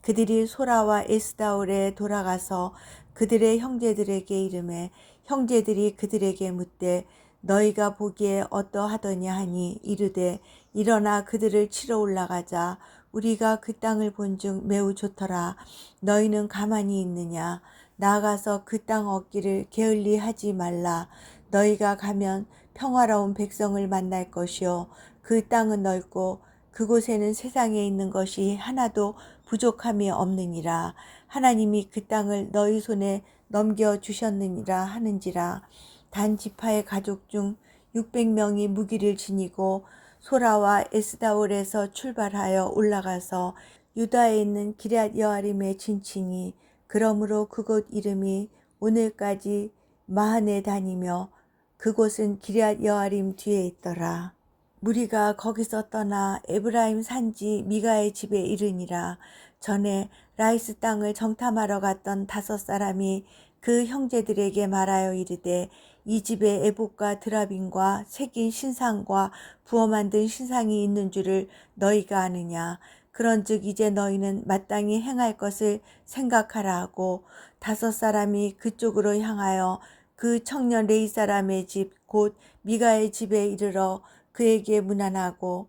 그들이 소라와 에스다올에 돌아가서 그들의 형제들에게 이르매 형제들이 그들에게 묻되 너희가 보기에 어떠하더냐 하니 이르되 일어나 그들을 치러 올라가자. 우리가 그 땅을 본즉 매우 좋더라. 너희는 가만히 있느냐. 나아가서 그 땅 얻기를 게을리 하지 말라. 너희가 가면 평화로운 백성을 만날 것이요 그 땅은 넓고 그곳에는 세상에 있는 것이 하나도 부족함이 없느니라. 하나님이 그 땅을 너희 손에 넘겨주셨느니라 하는지라. 단 지파의 가족 중 600명이 무기를 지니고 소라와 에스다올에서 출발하여 올라가서 유다에 있는 기럇 여아림에 진치니 그러므로 그곳 이름이 오늘까지 마흔에 다니며 그곳은 기럇 여아림 뒤에 있더라. 무리가 거기서 떠나 에브라임 산지 미가의 집에 이르니라. 전에 라이스 땅을 정탐하러 갔던 5사람이 그 형제들에게 말하여 이르되 이 집에 에봇과 드라빔과 새긴 신상과 부어 만든 신상이 있는 줄을 너희가 아느냐. 그런즉 이제 너희는 마땅히 행할 것을 생각하라 하고 5사람이 그쪽으로 향하여 그 청년 레이 사람의 집 곧 미가의 집에 이르러 그에게 문안하고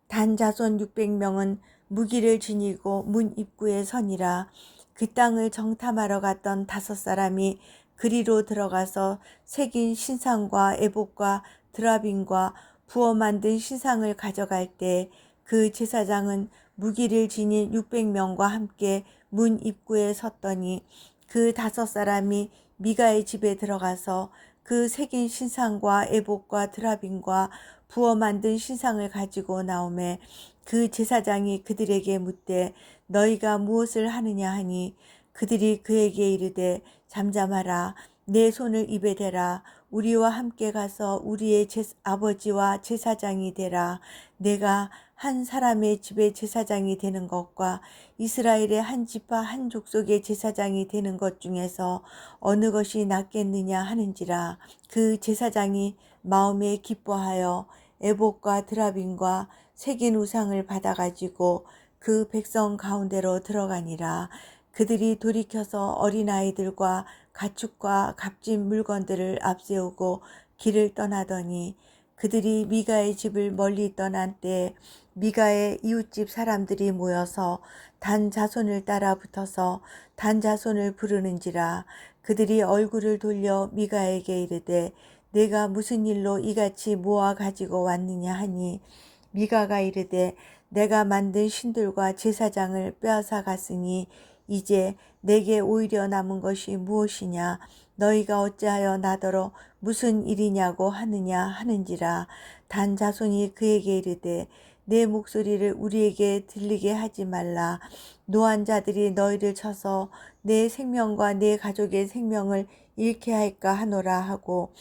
단 자손 600명은 무기를 지니고 문 입구에 서니라. 그 땅을 정탐하러 갔던 5사람이 그리로 들어가서 새긴 신상과 에봇과 드라빔과 부어 만든 신상을 가져갈 때 그 제사장은 무기를 지닌 600명과 함께 문 입구에 섰더니 그 5사람이 미가의 집에 들어가서 그 새긴 신상과 에봇과 드라빔과 부어 만든 신상을 가지고 나오매 그 제사장이 그들에게 묻되 너희가 무엇을 하느냐 하니 그들이 그에게 이르되 잠잠하라. 내 손을 입에 대라. 우리와 함께 가서 우리의 아버지와 제사장이 되라. 내가 한 사람의 집의 제사장이 되는 것과 이스라엘의 한 지파 한 족속의 제사장이 되는 것 중에서 어느 것이 낫겠느냐 하는지라. 그 제사장이 마음에 기뻐하여 에봇과 드라빔과 새긴 우상을 받아가지고 그 백성 가운데로 들어가니라. 그들이 돌이켜서 어린아이들과 가축과 값진 물건들을 앞세우고 길을 떠나더니 그들이 미가의 집을 멀리 떠난 때에 미가의 이웃집 사람들이 모여서 단 자손을 따라 붙어서 단 자손을 부르는지라. 그들이 얼굴을 돌려 미가에게 이르되 내가 무슨 일로 이같이 모아 가지고 왔느냐 하니 미가가 이르되 내가 만든 신들과 제사장을 빼앗아 갔으니 이제 내게 오히려 남은 것이 무엇이냐. 너희가 어찌하여 나더러 무슨 일이냐고 하느냐 하는지라. 단 자손이 그에게 이르되 내 목소리를 우리에게 들리게 하지 말라. 노한 자들이 너희를 쳐서 내 생명과 내 가족의 생명을 잃게 할까 하노라 하고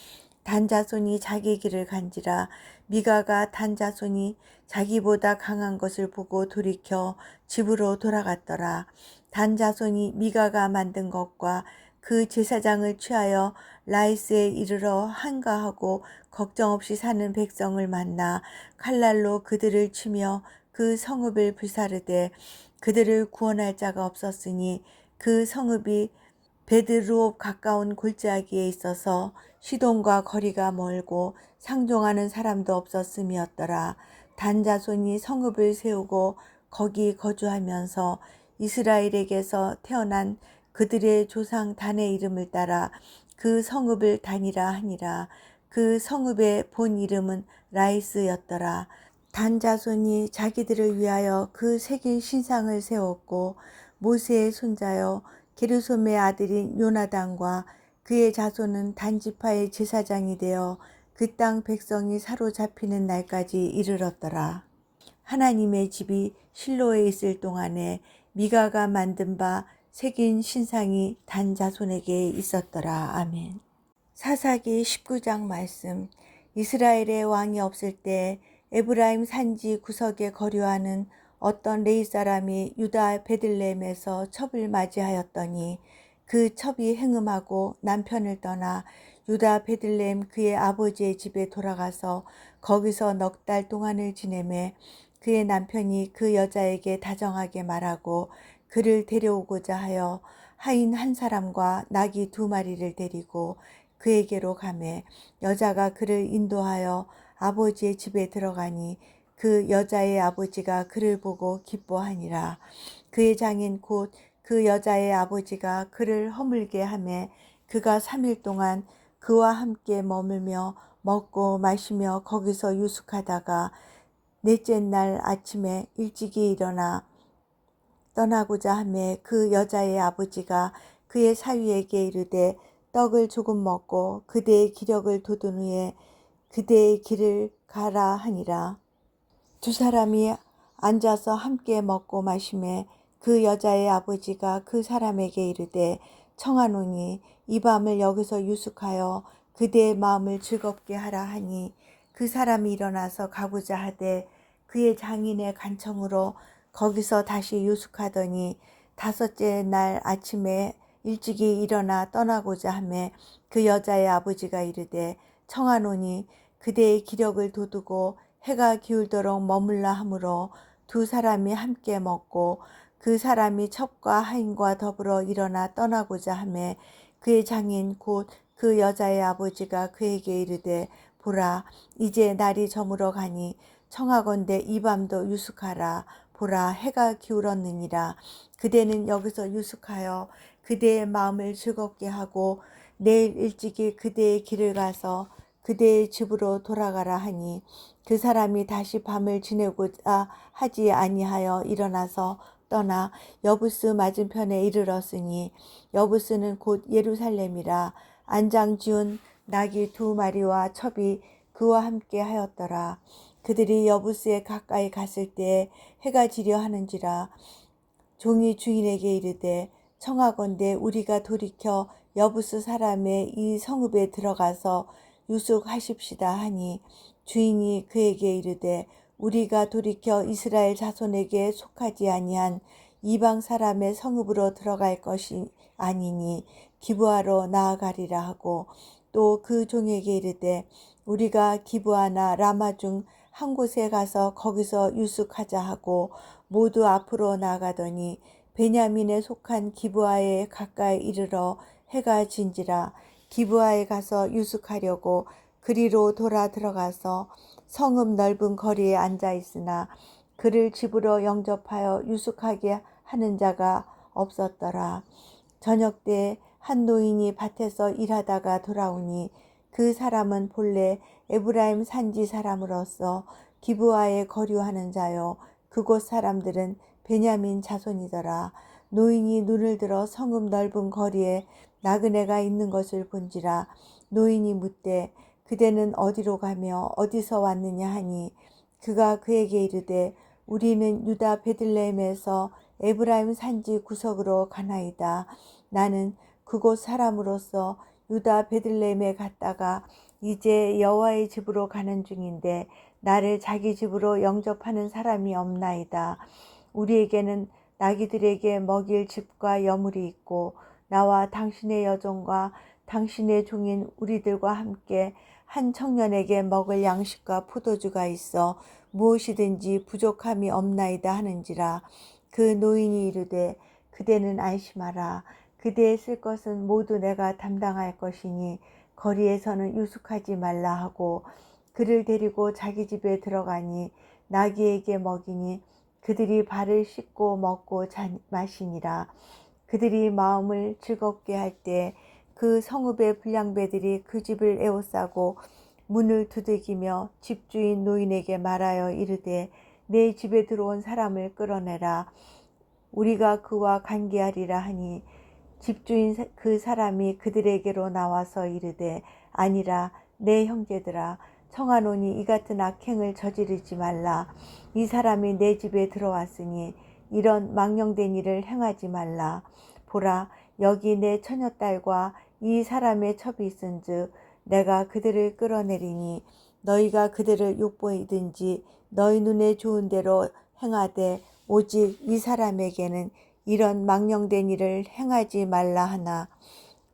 단 자손이 자기 길을 간지라. 미가가 단 자손이 자기보다 강한 것을 보고 돌이켜 집으로 돌아갔더라. 단 자손이 미가가 만든 것과 그 제사장을 취하여 라이스에 이르러 한가하고 걱정 없이 사는 백성을 만나 칼날로 그들을 치며 그 성읍을 불사르되 그들을 구원할 자가 없었으니 그 성읍이 베드루옵 가까운 골짜기에 있어서 시돈과 거리가 멀고 상종하는 사람도 없었음이었더라. 단 자손이 성읍을 세우고 거기 거주하면서 이스라엘에게서 태어난 그들의 조상 단의 이름을 따라 그 성읍을 단이라 하니라. 그 성읍의 본 이름은 라이스였더라. 단 자손이 자기들을 위하여 그 새긴 신상을 세웠고 모세의 손자여 게르솜의 아들인 요나단과 그의 자손은 단 지파의 제사장이 되어 그 땅 백성이 사로잡히는 날까지 이르렀더라. 하나님의 집이 실로에 있을 동안에 미가가 만든 바 새긴 신상이 단 자손에게 있었더라. 아멘. 사사기 19장 말씀. 이스라엘의 왕이 없을 때 에브라임 산지 구석에 거류하는 어떤 레위 사람이 유다 베들레헴에서 첩을 맞이하였더니 그 첩이 행음하고 남편을 떠나 유다 베들레헴 그의 아버지의 집에 돌아가서 거기서 넉 달 동안을 지내매 그의 남편이 그 여자에게 다정하게 말하고 그를 데려오고자 하여 하인 한 사람과 나귀 2마리를 데리고 그에게로 가매 여자가 그를 인도하여 아버지의 집에 들어가니 그 여자의 아버지가 그를 보고 기뻐하니라. 그의 장인 곧 그 여자의 아버지가 그를 허물게 하매 그가 3일 동안 그와 함께 머물며 먹고 마시며 거기서 유숙하다가 넷째 날 아침에 일찍이 일어나 떠나고자 하매 그 여자의 아버지가 그의 사위에게 이르되 떡을 조금 먹고 그대의 기력을 돋운 후에 그대의 길을 가라 하니라. 2사람이 앉아서 함께 먹고 마시매 그 여자의 아버지가 그 사람에게 이르되 청하노니 이 밤을 여기서 유숙하여 그대의 마음을 즐겁게 하라 하니 그 사람이 일어나서 가고자 하되 그의 장인의 간청으로 거기서 다시 유숙하더니 5째 날 아침에 일찍이 일어나 떠나고자 하매 그 여자의 아버지가 이르되 청하노니 그대의 기력을 돋우고 해가 기울도록 머물라 하므로 2사람이 함께 먹고 그 사람이 첩과 하인과 더불어 일어나 떠나고자 하매 그의 장인 곧 그 여자의 아버지가 그에게 이르되 보라 이제 날이 저물어 가니 청하건대 이 밤도 유숙하라. 보라 해가 기울었느니라. 그대는 여기서 유숙하여 그대의 마음을 즐겁게 하고 내일 일찍이 그대의 길을 가서 그대의 집으로 돌아가라 하니 그 사람이 다시 밤을 지내고자 하지 아니하여 일어나서 떠나 여부스 맞은편에 이르렀으니 여부스는 곧 예루살렘이라. 안장 지운 나귀 2마리와 첩이 그와 함께 하였더라. 그들이 여부스에 가까이 갔을 때 해가 지려 하는지라. 종이 주인에게 이르되 청하건대 우리가 돌이켜 여부스 사람의 이 성읍에 들어가서 유숙하십시다 하니 주인이 그에게 이르되 우리가 돌이켜 이스라엘 자손에게 속하지 아니한 이방 사람의 성읍으로 들어갈 것이 아니니 기브아로 나아가리라 하고 또 그 종에게 이르되 우리가 기브아나 라마 중 한 곳에 가서 거기서 유숙하자 하고 모두 앞으로 나가더니 베냐민에 속한 기브아에 가까이 이르러 해가 진지라. 기브아에 가서 유숙하려고 그리로 돌아 들어가서 성읍 넓은 거리에 앉아 있으나 그를 집으로 영접하여 유숙하게 하는 자가 없었더라. 저녁 때 한 노인이 밭에서 일하다가 돌아오니 그 사람은 본래 에브라임 산지 사람으로서 기브아에 거류하는 자요 그곳 사람들은 베냐민 자손이더라. 노인이 눈을 들어 성읍 넓은 거리에 나그네가 있는 것을 본지라. 노인이 묻되 그대는 어디로 가며 어디서 왔느냐 하니 그가 그에게 이르되 우리는 유다 베들레헴에서 에브라임 산지 구석으로 가나이다. 나는 그곳 사람으로서 유다 베들레헴에 갔다가 이제 여호와의 집으로 가는 중인데 나를 자기 집으로 영접하는 사람이 없나이다. 우리에게는 나귀들에게 먹일 집과 여물이 있고 나와 당신의 여종과 당신의 종인 우리들과 함께 한 청년에게 먹을 양식과 포도주가 있어 무엇이든지 부족함이 없나이다 하는지라. 그 노인이 이르되 그대는 안심하라. 그대의 쓸 것은 모두 내가 담당할 것이니 거리에서는 유숙하지 말라 하고 그를 데리고 자기 집에 들어가니 나귀에게 먹이니 그들이 발을 씻고 먹고 마시니라. 그들이 마음을 즐겁게 할 때 그 성읍의 불량배들이 그 집을 에워싸고 문을 두들기며 집주인 노인에게 말하여 이르되 내 집에 들어온 사람을 끌어내라. 우리가 그와 관계하리라 하니 집주인 그 사람이 그들에게로 나와서 이르되 아니라 내 형제들아 청하노니 이 같은 악행을 저지르지 말라. 이 사람이 내 집에 들어왔으니 이런 망령된 일을 행하지 말라. 보라 여기 내 처녀딸과 이 사람의 첩이 있은즉 내가 그들을 끌어내리니 너희가 그들을 욕보이든지 너희 눈에 좋은 대로 행하되 오직 이 사람에게는 이런 망령된 일을 행하지 말라 하나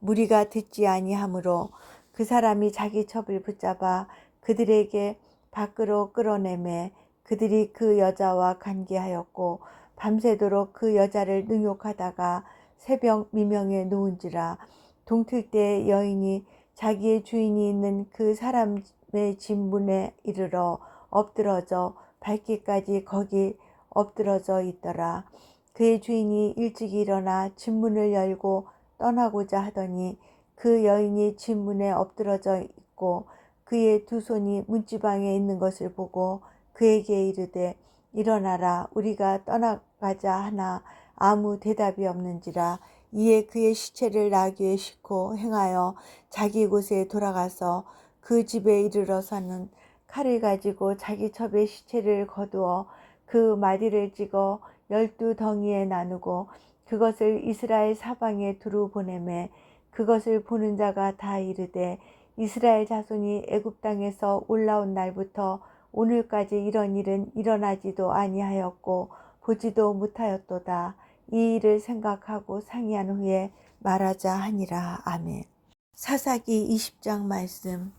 무리가 듣지 아니하므로 그 사람이 자기 첩을 붙잡아 그들에게 밖으로 끌어내매 그들이 그 여자와 관계하였고 밤새도록 그 여자를 능욕하다가 새벽 미명에 누운지라. 동틀 때 여인이 자기의 주인이 있는 그 사람의 집 문에 이르러 엎드러져 밝기까지 거기 엎드러져 있더라. 그의 주인이 일찍 일어나 집 문을 열고 떠나고자 하더니 그 여인이 집 문에 엎드러져 있고 그의 두 손이 문지방에 있는 것을 보고 그에게 이르되 일어나라 우리가 떠나가자 하나 아무 대답이 없는지라. 이에 그의 시체를 나귀에 싣고 행하여 자기 곳에 돌아가서 그 집에 이르러서는 칼을 가지고 자기 첩의 시체를 거두어 그 마디를 찍어 12덩이에 나누고 그것을 이스라엘 사방에 두루 보내매 그것을 보는 자가 다 이르되 이스라엘 자손이 애굽 땅에서 올라온 날부터 오늘까지 이런 일은 일어나지도 아니하였고 보지도 못하였도다. 이 일을 생각하고 상의한 후에 말하자 하니라. 아멘. 사사기 20장 말씀.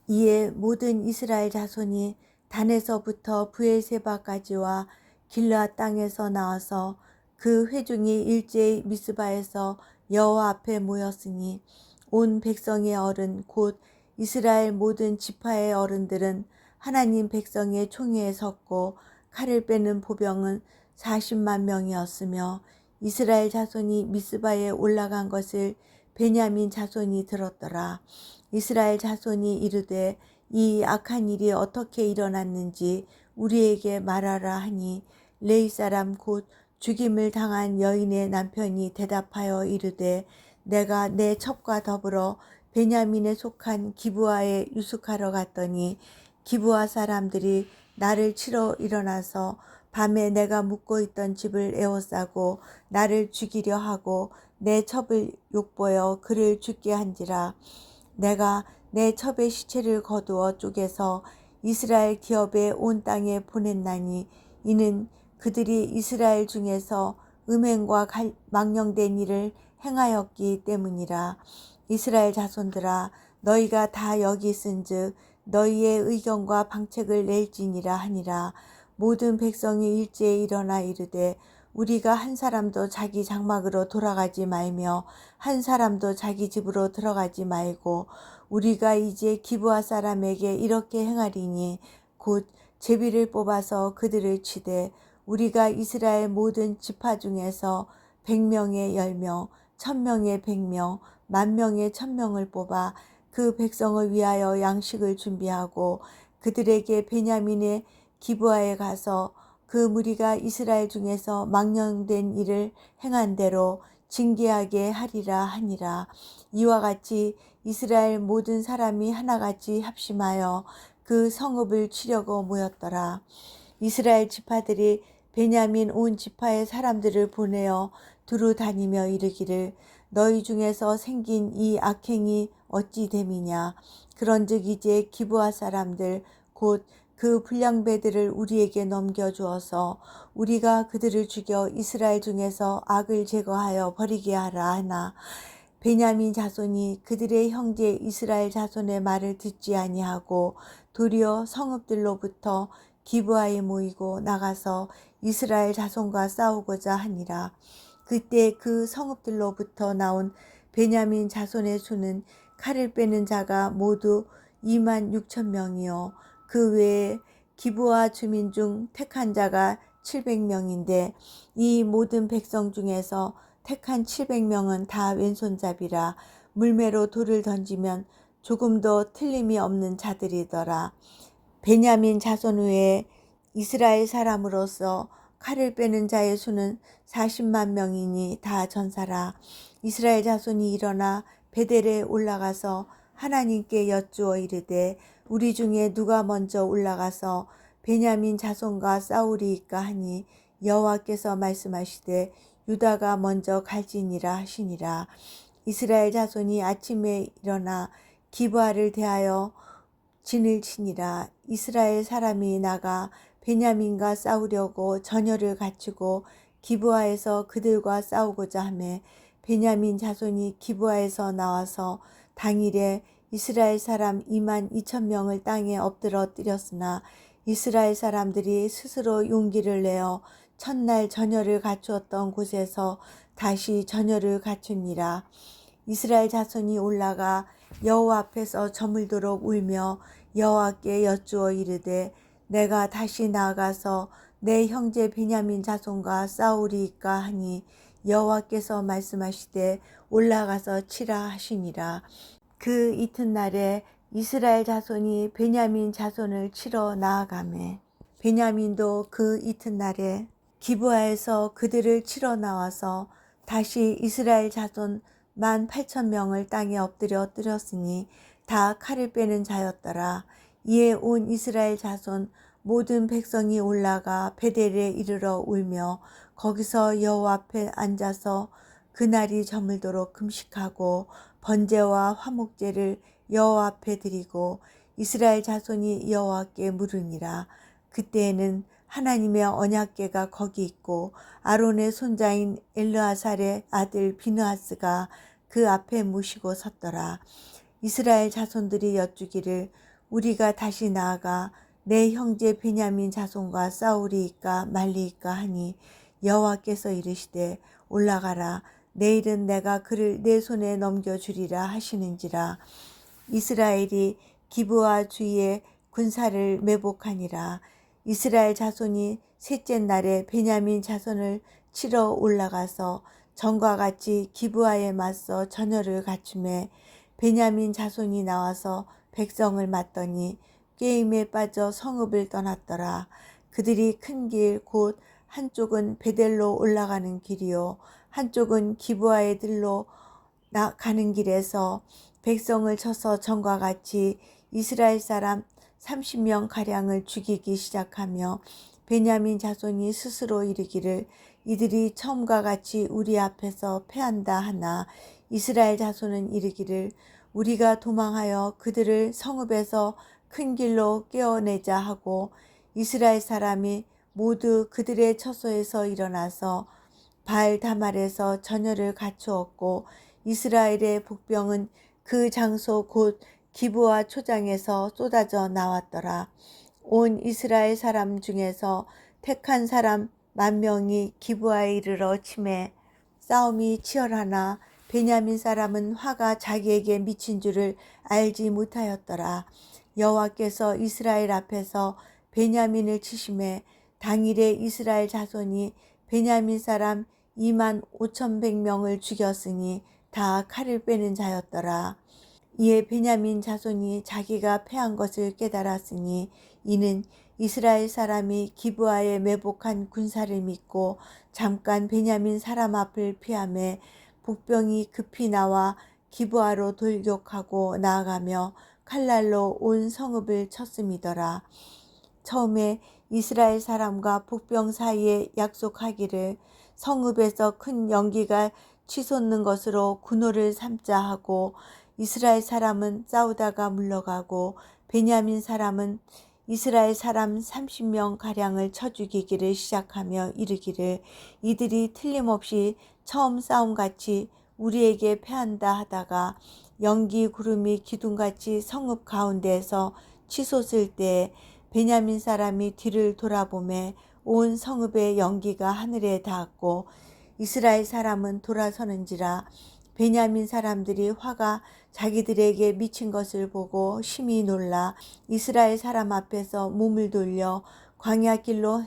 이에 모든 이스라엘 자손이 단에서부터 브엘세바까지와 길르앗 땅에서 나와서 그 회중이 일제히 미스바에서 여호와 앞에 모였으니 온 백성의 어른 곧 이스라엘 모든 지파의 어른들은 하나님 백성의 총회에 섰고 칼을 빼는 보병은 40만 명이었으며 이스라엘 자손이 미스바에 올라간 것을 베냐민 자손이 들었더라. 이스라엘 자손이 이르되 이 악한 일이 어떻게 일어났는지 우리에게 말하라 하니 레위 사람 곧 죽임을 당한 여인의 남편이 대답하여 이르되 내가 내 첩과 더불어 베냐민에 속한 기브아에 유숙하러 갔더니 기브아 사람들이 나를 치러 일어나서 밤에 내가 묵고 있던 집을 에워싸고 나를 죽이려 하고 내 첩을 욕보여 그를 죽게 한지라. 내가 내 첩의 시체를 거두어 쪼개서 이스라엘 기업의 온 땅에 보냈나니 이는 그들이 이스라엘 중에서 음행과 망령된 일을 행하였기 때문이라. 이스라엘 자손들아 너희가 다 여기 있은즉 너희의 의견과 방책을 낼지니라 하니라. 모든 백성이 일제에 일어나 이르되 우리가 한 사람도 자기 장막으로 돌아가지 말며 한 사람도 자기 집으로 들어가지 말고 우리가 이제 기브아 사람에게 이렇게 행하리니 곧 제비를 뽑아서 그들을 치되 우리가 이스라엘 모든 지파 중에서 100명에 10명, 1000명에 100명, 10,000명에 1000명을 뽑아 그 백성을 위하여 양식을 준비하고 그들에게 베냐민의 기브아에 가서 그 무리가 이스라엘 중에서 망령된 일을 행한 대로 징계하게 하리라 하니라. 이와 같이 이스라엘 모든 사람이 하나같이 합심하여 그 성읍을 치려고 모였더라. 이스라엘 지파들이 베냐민 온 지파의 사람들을 보내어 두루 다니며 이르기를 너희 중에서 생긴 이 악행이 어찌 됨이냐. 그런즉 이제 기브아 사람들 곧 그 불량배들을 우리에게 넘겨주어서 우리가 그들을 죽여 이스라엘 중에서 악을 제거하여 버리게 하라 하나 베냐민 자손이 그들의 형제 이스라엘 자손의 말을 듣지 아니하고 도리어 성읍들로부터 기브아에 모이고 나가서 이스라엘 자손과 싸우고자 하니라. 그때 그 성읍들로부터 나온 베냐민 자손의 수는 칼을 빼는 자가 모두 26,000명이요 그 외에 기브아 주민 중 택한 자가 700명인데 이 모든 백성 중에서 택한 700명은 다 왼손잡이라 물매로 돌을 던지면 조금도 틀림이 없는 자들이더라. 베냐민 자손 외에 이스라엘 사람으로서 칼을 빼는 자의 수는 40만 명이니 다 전사라. 이스라엘 자손이 일어나 베델에 올라가서 하나님께 여쭈어 이르되 우리 중에 누가 먼저 올라가서 베냐민 자손과 싸우리이까 하니 여호와께서 말씀하시되 유다가 먼저 갈지니라 하시니라. 이스라엘 자손이 아침에 일어나 기브아를 대하여 진을 치니라. 이스라엘 사람이 나가 베냐민과 싸우려고 전열을 갖추고 기브아에서 그들과 싸우고자 하매 베냐민 자손이 기브아에서 나와서 당일에 이스라엘 사람 22,000명을 땅에 엎드러뜨렸으나 이스라엘 사람들이 스스로 용기를 내어 첫날 전열을 갖추었던 곳에서 다시 전열을 갖추니라. 이스라엘 자손이 올라가 여호와 앞에서 저물도록 울며 여호와께 여쭈어 이르되 내가 다시 나아가서 내 형제 베냐민 자손과 싸우리이까 하니 여호와께서 말씀하시되 올라가서 치라 하시니라. 그 이튿날에 이스라엘 자손이 베냐민 자손을 치러 나아가매 베냐민도 그 이튿날에 기브아에서 그들을 치러 나와서 다시 이스라엘 자손 18,000명을 땅에 엎드려뜨렸으니 다 칼을 빼는 자였더라. 이에 온 이스라엘 자손 모든 백성이 올라가 베델에 이르러 울며 거기서 여호와 앞에 앉아서 그날이 저물도록 금식하고 번제와 화목제를 여호와 앞에 드리고 이스라엘 자손이 여호와께 물으니라. 그때에는 하나님의 언약궤가 거기 있고 아론의 손자인 엘르아살의 아들 비느하스가 그 앞에 모시고 섰더라. 이스라엘 자손들이 여쭈기를 우리가 다시 나아가 내 형제 베냐민 자손과 싸우리이까 말리이까 하니 여호와께서 이르시되 올라가라. 내일은 내가 그를 내 손에 넘겨주리라 하시는지라. 이스라엘이 기브아 주위에 군사를 매복하니라. 이스라엘 자손이 셋째 날에 베냐민 자손을 치러 올라가서 전과 같이 기브아에 맞서 전열을 갖추매 베냐민 자손이 나와서 백성을 맞더니 꾀임에 빠져 성읍을 떠났더라. 그들이 큰 길 곧 한쪽은 베델로 올라가는 길이요 한쪽은 기브아의 들로 가는 길에서 백성을 쳐서 전과 같이 이스라엘 사람 30명 가량을 죽이기 시작하며 베냐민 자손이 스스로 이르기를 이들이 처음과 같이 우리 앞에서 패한다 하나 이스라엘 자손은 이르기를 우리가 도망하여 그들을 성읍에서 큰 길로 깨어내자 하고 이스라엘 사람이 모두 그들의 처소에서 일어나서 바알 다말에서 전열을 갖추었고 이스라엘의 복병은 그 장소 곧 기브와 초장에서 쏟아져 나왔더라. 온 이스라엘 사람 중에서 택한 사람 10,000명이 기브아에 이르러 치매 싸움이 치열하나 베냐민 사람은 화가 자기에게 미친 줄을 알지 못하였더라. 여호와께서 이스라엘 앞에서 베냐민을 치심에 당일에 이스라엘 자손이 베냐민 사람 25,100명을 죽였으니 다 칼을 빼는 자였더라. 이에 베냐민 자손이 자기가 패한 것을 깨달았으니 이는 이스라엘 사람이 기브아에 매복한 군사를 믿고 잠깐 베냐민 사람 앞을 피하매 복병이 급히 나와 기브아로 돌격하고 나아가며 칼날로 온 성읍을 쳤음이더라. 처음에 이스라엘 사람과 복병 사이에 약속하기를 성읍에서 큰 연기가 치솟는 것으로 군호를 삼자 하고 이스라엘 사람은 싸우다가 물러가고 베냐민 사람은 이스라엘 사람 30명 가량을 쳐 죽이기를 시작하며 이르기를 이들이 틀림없이 처음 싸움같이 우리에게 패한다 하다가 연기 구름이 기둥같이 성읍 가운데에서 치솟을 때에 베냐민 사람이 뒤를 돌아보매 온 성읍의 연기가 하늘에 닿았고 이스라엘 사람은 돌아서는지라 베냐민 사람들이 화가 자기들에게 미친 것을 보고 심히 놀라 이스라엘 사람 앞에서 몸을 돌려 광야 길로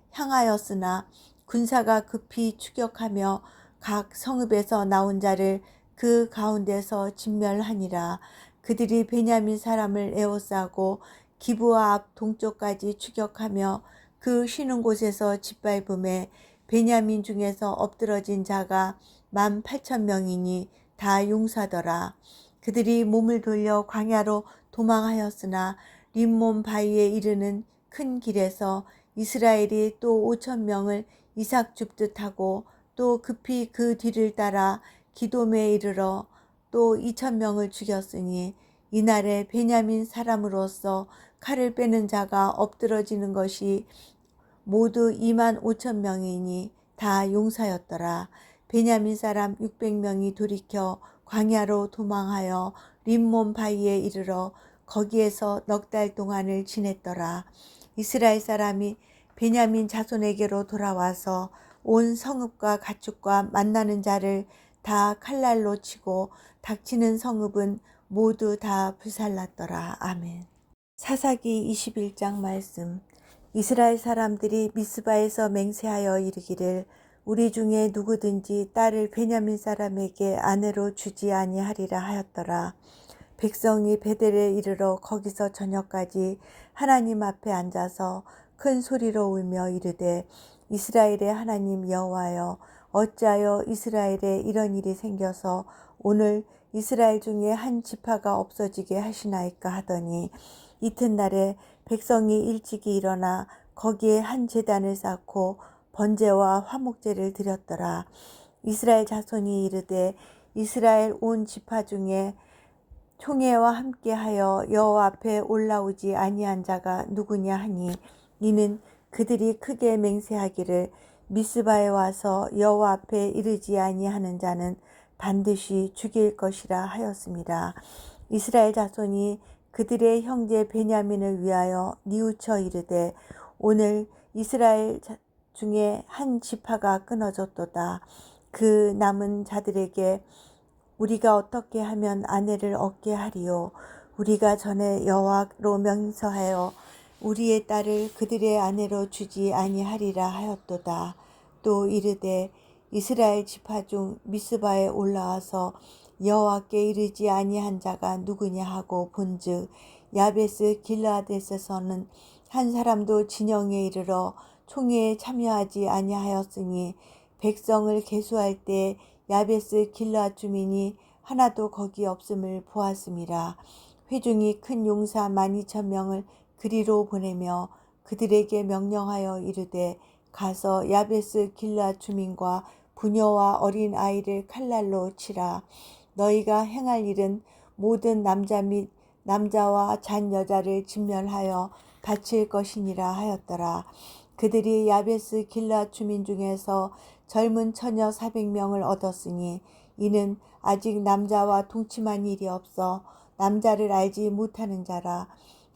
향하였으나 군사가 급히 추격하며 각 성읍에서 나온 자를 그 가운데서 진멸하니라. 그들이 베냐민 사람을 에워싸고 기브아 앞 동쪽까지 추격하며 그 쉬는 곳에서 짓밟음에 베냐민 중에서 엎드러진 자가 18,000명이니 다 용사더라. 그들이 몸을 돌려 광야로 도망하였으나 림몬 바위에 이르는 큰 길에서 이스라엘이 또 5,000명을 이삭 줍듯 하고 또 급히 그 뒤를 따라 기돔에 이르러 또 2,000명을 죽였으니 이날에 베냐민 사람으로서 칼을 빼는 자가 엎드러지는 것이 모두 25,000명이니 다 용사였더라. 베냐민 사람 600명이 돌이켜 광야로 도망하여 림몬 바위에 이르러 거기에서 넉 달 동안을 지냈더라. 이스라엘 사람이 베냐민 자손에게로 돌아와서 온 성읍과 가축과 만나는 자를 다 칼날로 치고 닥치는 성읍은 모두 다 불살랐더라. 아멘. 사사기 21장 말씀. 이스라엘 사람들이 미스바에서 맹세하여 이르기를 우리 중에 누구든지 딸을 베냐민 사람에게 아내로 주지 아니하리라 하였더라. 백성이 베델에 이르러 거기서 저녁까지 하나님 앞에 앉아서 큰 소리로 울며 이르되 이스라엘의 하나님 여호와여 어찌하여 이스라엘에 이런 일이 생겨서 오늘 이스라엘 중에 한 지파가 없어지게 하시나이까 하더니 이튿날에 백성이 일찍이 일어나 거기에 한 제단을 쌓고 번제와 화목제를 드렸더라. 이스라엘 자손이 이르되 이스라엘 온 지파 중에 총회와 함께하여 여호와 앞에 올라오지 아니한 자가 누구냐 하니 이는 그들이 크게 맹세하기를 미스바에 와서 여호와 앞에 이르지 아니하는 자는 반드시 죽일 것이라 하였습니다. 이스라엘 자손이 그들의 형제 베냐민을 위하여 뉘우쳐 이르되 오늘 이스라엘 중에 한 지파가 끊어졌도다. 그 남은 자들에게 우리가 어떻게 하면 아내를 얻게 하리요. 우리가 전에 여호와로 명서하여 우리의 딸을 그들의 아내로 주지 아니하리라 하였도다. 또 이르되 이스라엘 지파 중 미스바에 올라와서 여호와께 이르지 아니한 자가 누구냐 하고 본즉 야베스 길르앗에서는 한 사람도 진영에 이르러 총회에 참여하지 아니하였으니 백성을 계수할 때 야베스 길르앗 주민이 하나도 거기 없음을 보았음이라. 회중이 큰 용사 12,000명을 그리로 보내며 그들에게 명령하여 이르되 가서 야베스 길르앗 주민과 부녀와 어린 아이를 칼날로 치라. 너희가 행할 일은 모든 남자 및 남자와 잔 여자를 진멸하여 바칠 것이니라 하였더라. 그들이 야베스 길르앗 주민 중에서 젊은 처녀 400명을 얻었으니 이는 아직 남자와 동침한 일이 없어 남자를 알지 못하는 자라.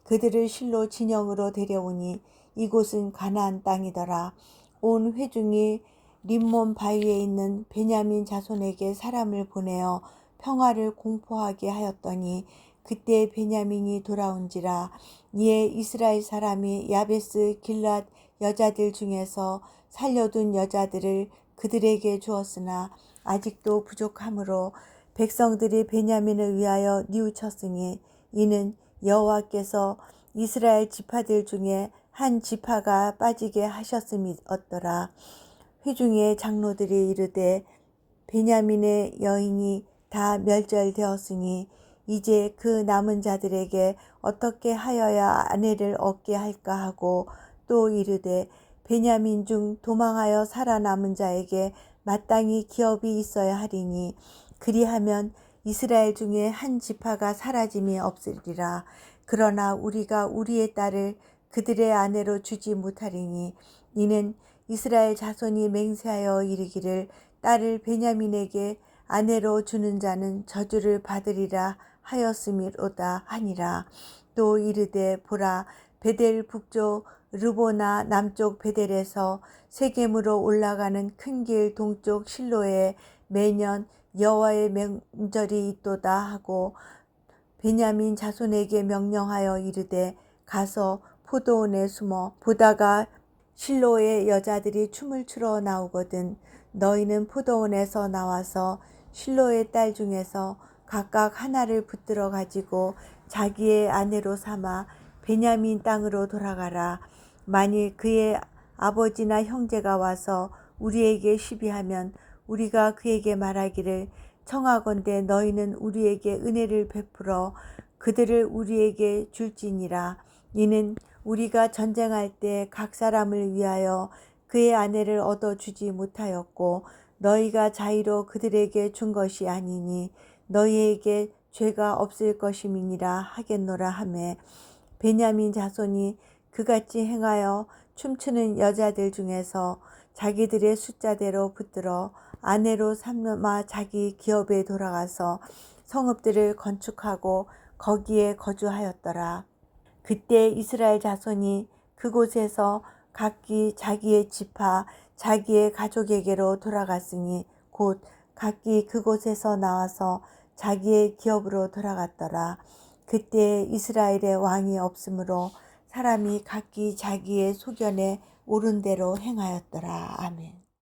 그들을 실로 진영으로 데려오니 이곳은 가나안 땅이더라. 온 회중이 림몬 바위에 있는 베냐민 자손에게 사람을 보내어 평화를 공포하게 하였더니 그때 베냐민이 돌아온지라. 이에 이스라엘 사람이 야베스 길랏 여자들 중에서 살려둔 여자들을 그들에게 주었으나 아직도 부족하므로 백성들이 베냐민을 위하여 뉘우쳤으니 이는 여호와께서 이스라엘 지파들 중에 한 지파가 빠지게 하셨음이었더라. 회중의 장로들이 이르되 베냐민의 여인이 다 멸절되었으니 이제 그 남은 자들에게 어떻게 하여야 아내를 얻게 할까 하고 또 이르되 베냐민 중 도망하여 살아남은 자에게 마땅히 기업이 있어야 하리니 그리하면 이스라엘 중에 한 지파가 사라짐이 없으리라. 그러나 우리가 우리의 딸을 그들의 아내로 주지 못하리니 이는 이스라엘 자손이 맹세하여 이르기를 딸을 베냐민에게 아내로 주는 자는 저주를 받으리라 하였음이로다 하니라. 또 이르되 보라 베델 북쪽 르보나 남쪽 베델에서 세겜으로 올라가는 큰 길 동쪽 실로에 매년 여호와의 명절이 있도다 하고 베냐민 자손에게 명령하여 이르되 가서 포도원에 숨어 보다가 실로의 여자들이 춤을 추러 나오거든 너희는 포도원에서 나와서 실로의 딸 중에서 각각 하나를 붙들어 가지고 자기의 아내로 삼아 베냐민 땅으로 돌아가라. 만일 그의 아버지나 형제가 와서 우리에게 시비하면 우리가 그에게 말하기를 청하건대 너희는 우리에게 은혜를 베풀어 그들을 우리에게 줄지니라. 이는 우리가 전쟁할 때 각 사람을 위하여 그의 아내를 얻어주지 못하였고 너희가 자의로 그들에게 준 것이 아니니 너희에게 죄가 없을 것임이니라 하겠노라 하매 베냐민 자손이 그같이 행하여 춤추는 여자들 중에서 자기들의 숫자대로 붙들어 아내로 삼아 자기 기업에 돌아가서 성읍들을 건축하고 거기에 거주하였더라. 그때 이스라엘 자손이 그곳에서 각기 자기의 지파 자기의 가족에게로 돌아갔으니 곧 각기 그곳에서 나와서 자기의 기업으로 돌아갔더라. 그때 이스라엘의 왕이 없으므로 사람이 각기 자기의 소견에 옳은 대로 행하였더라. 아멘.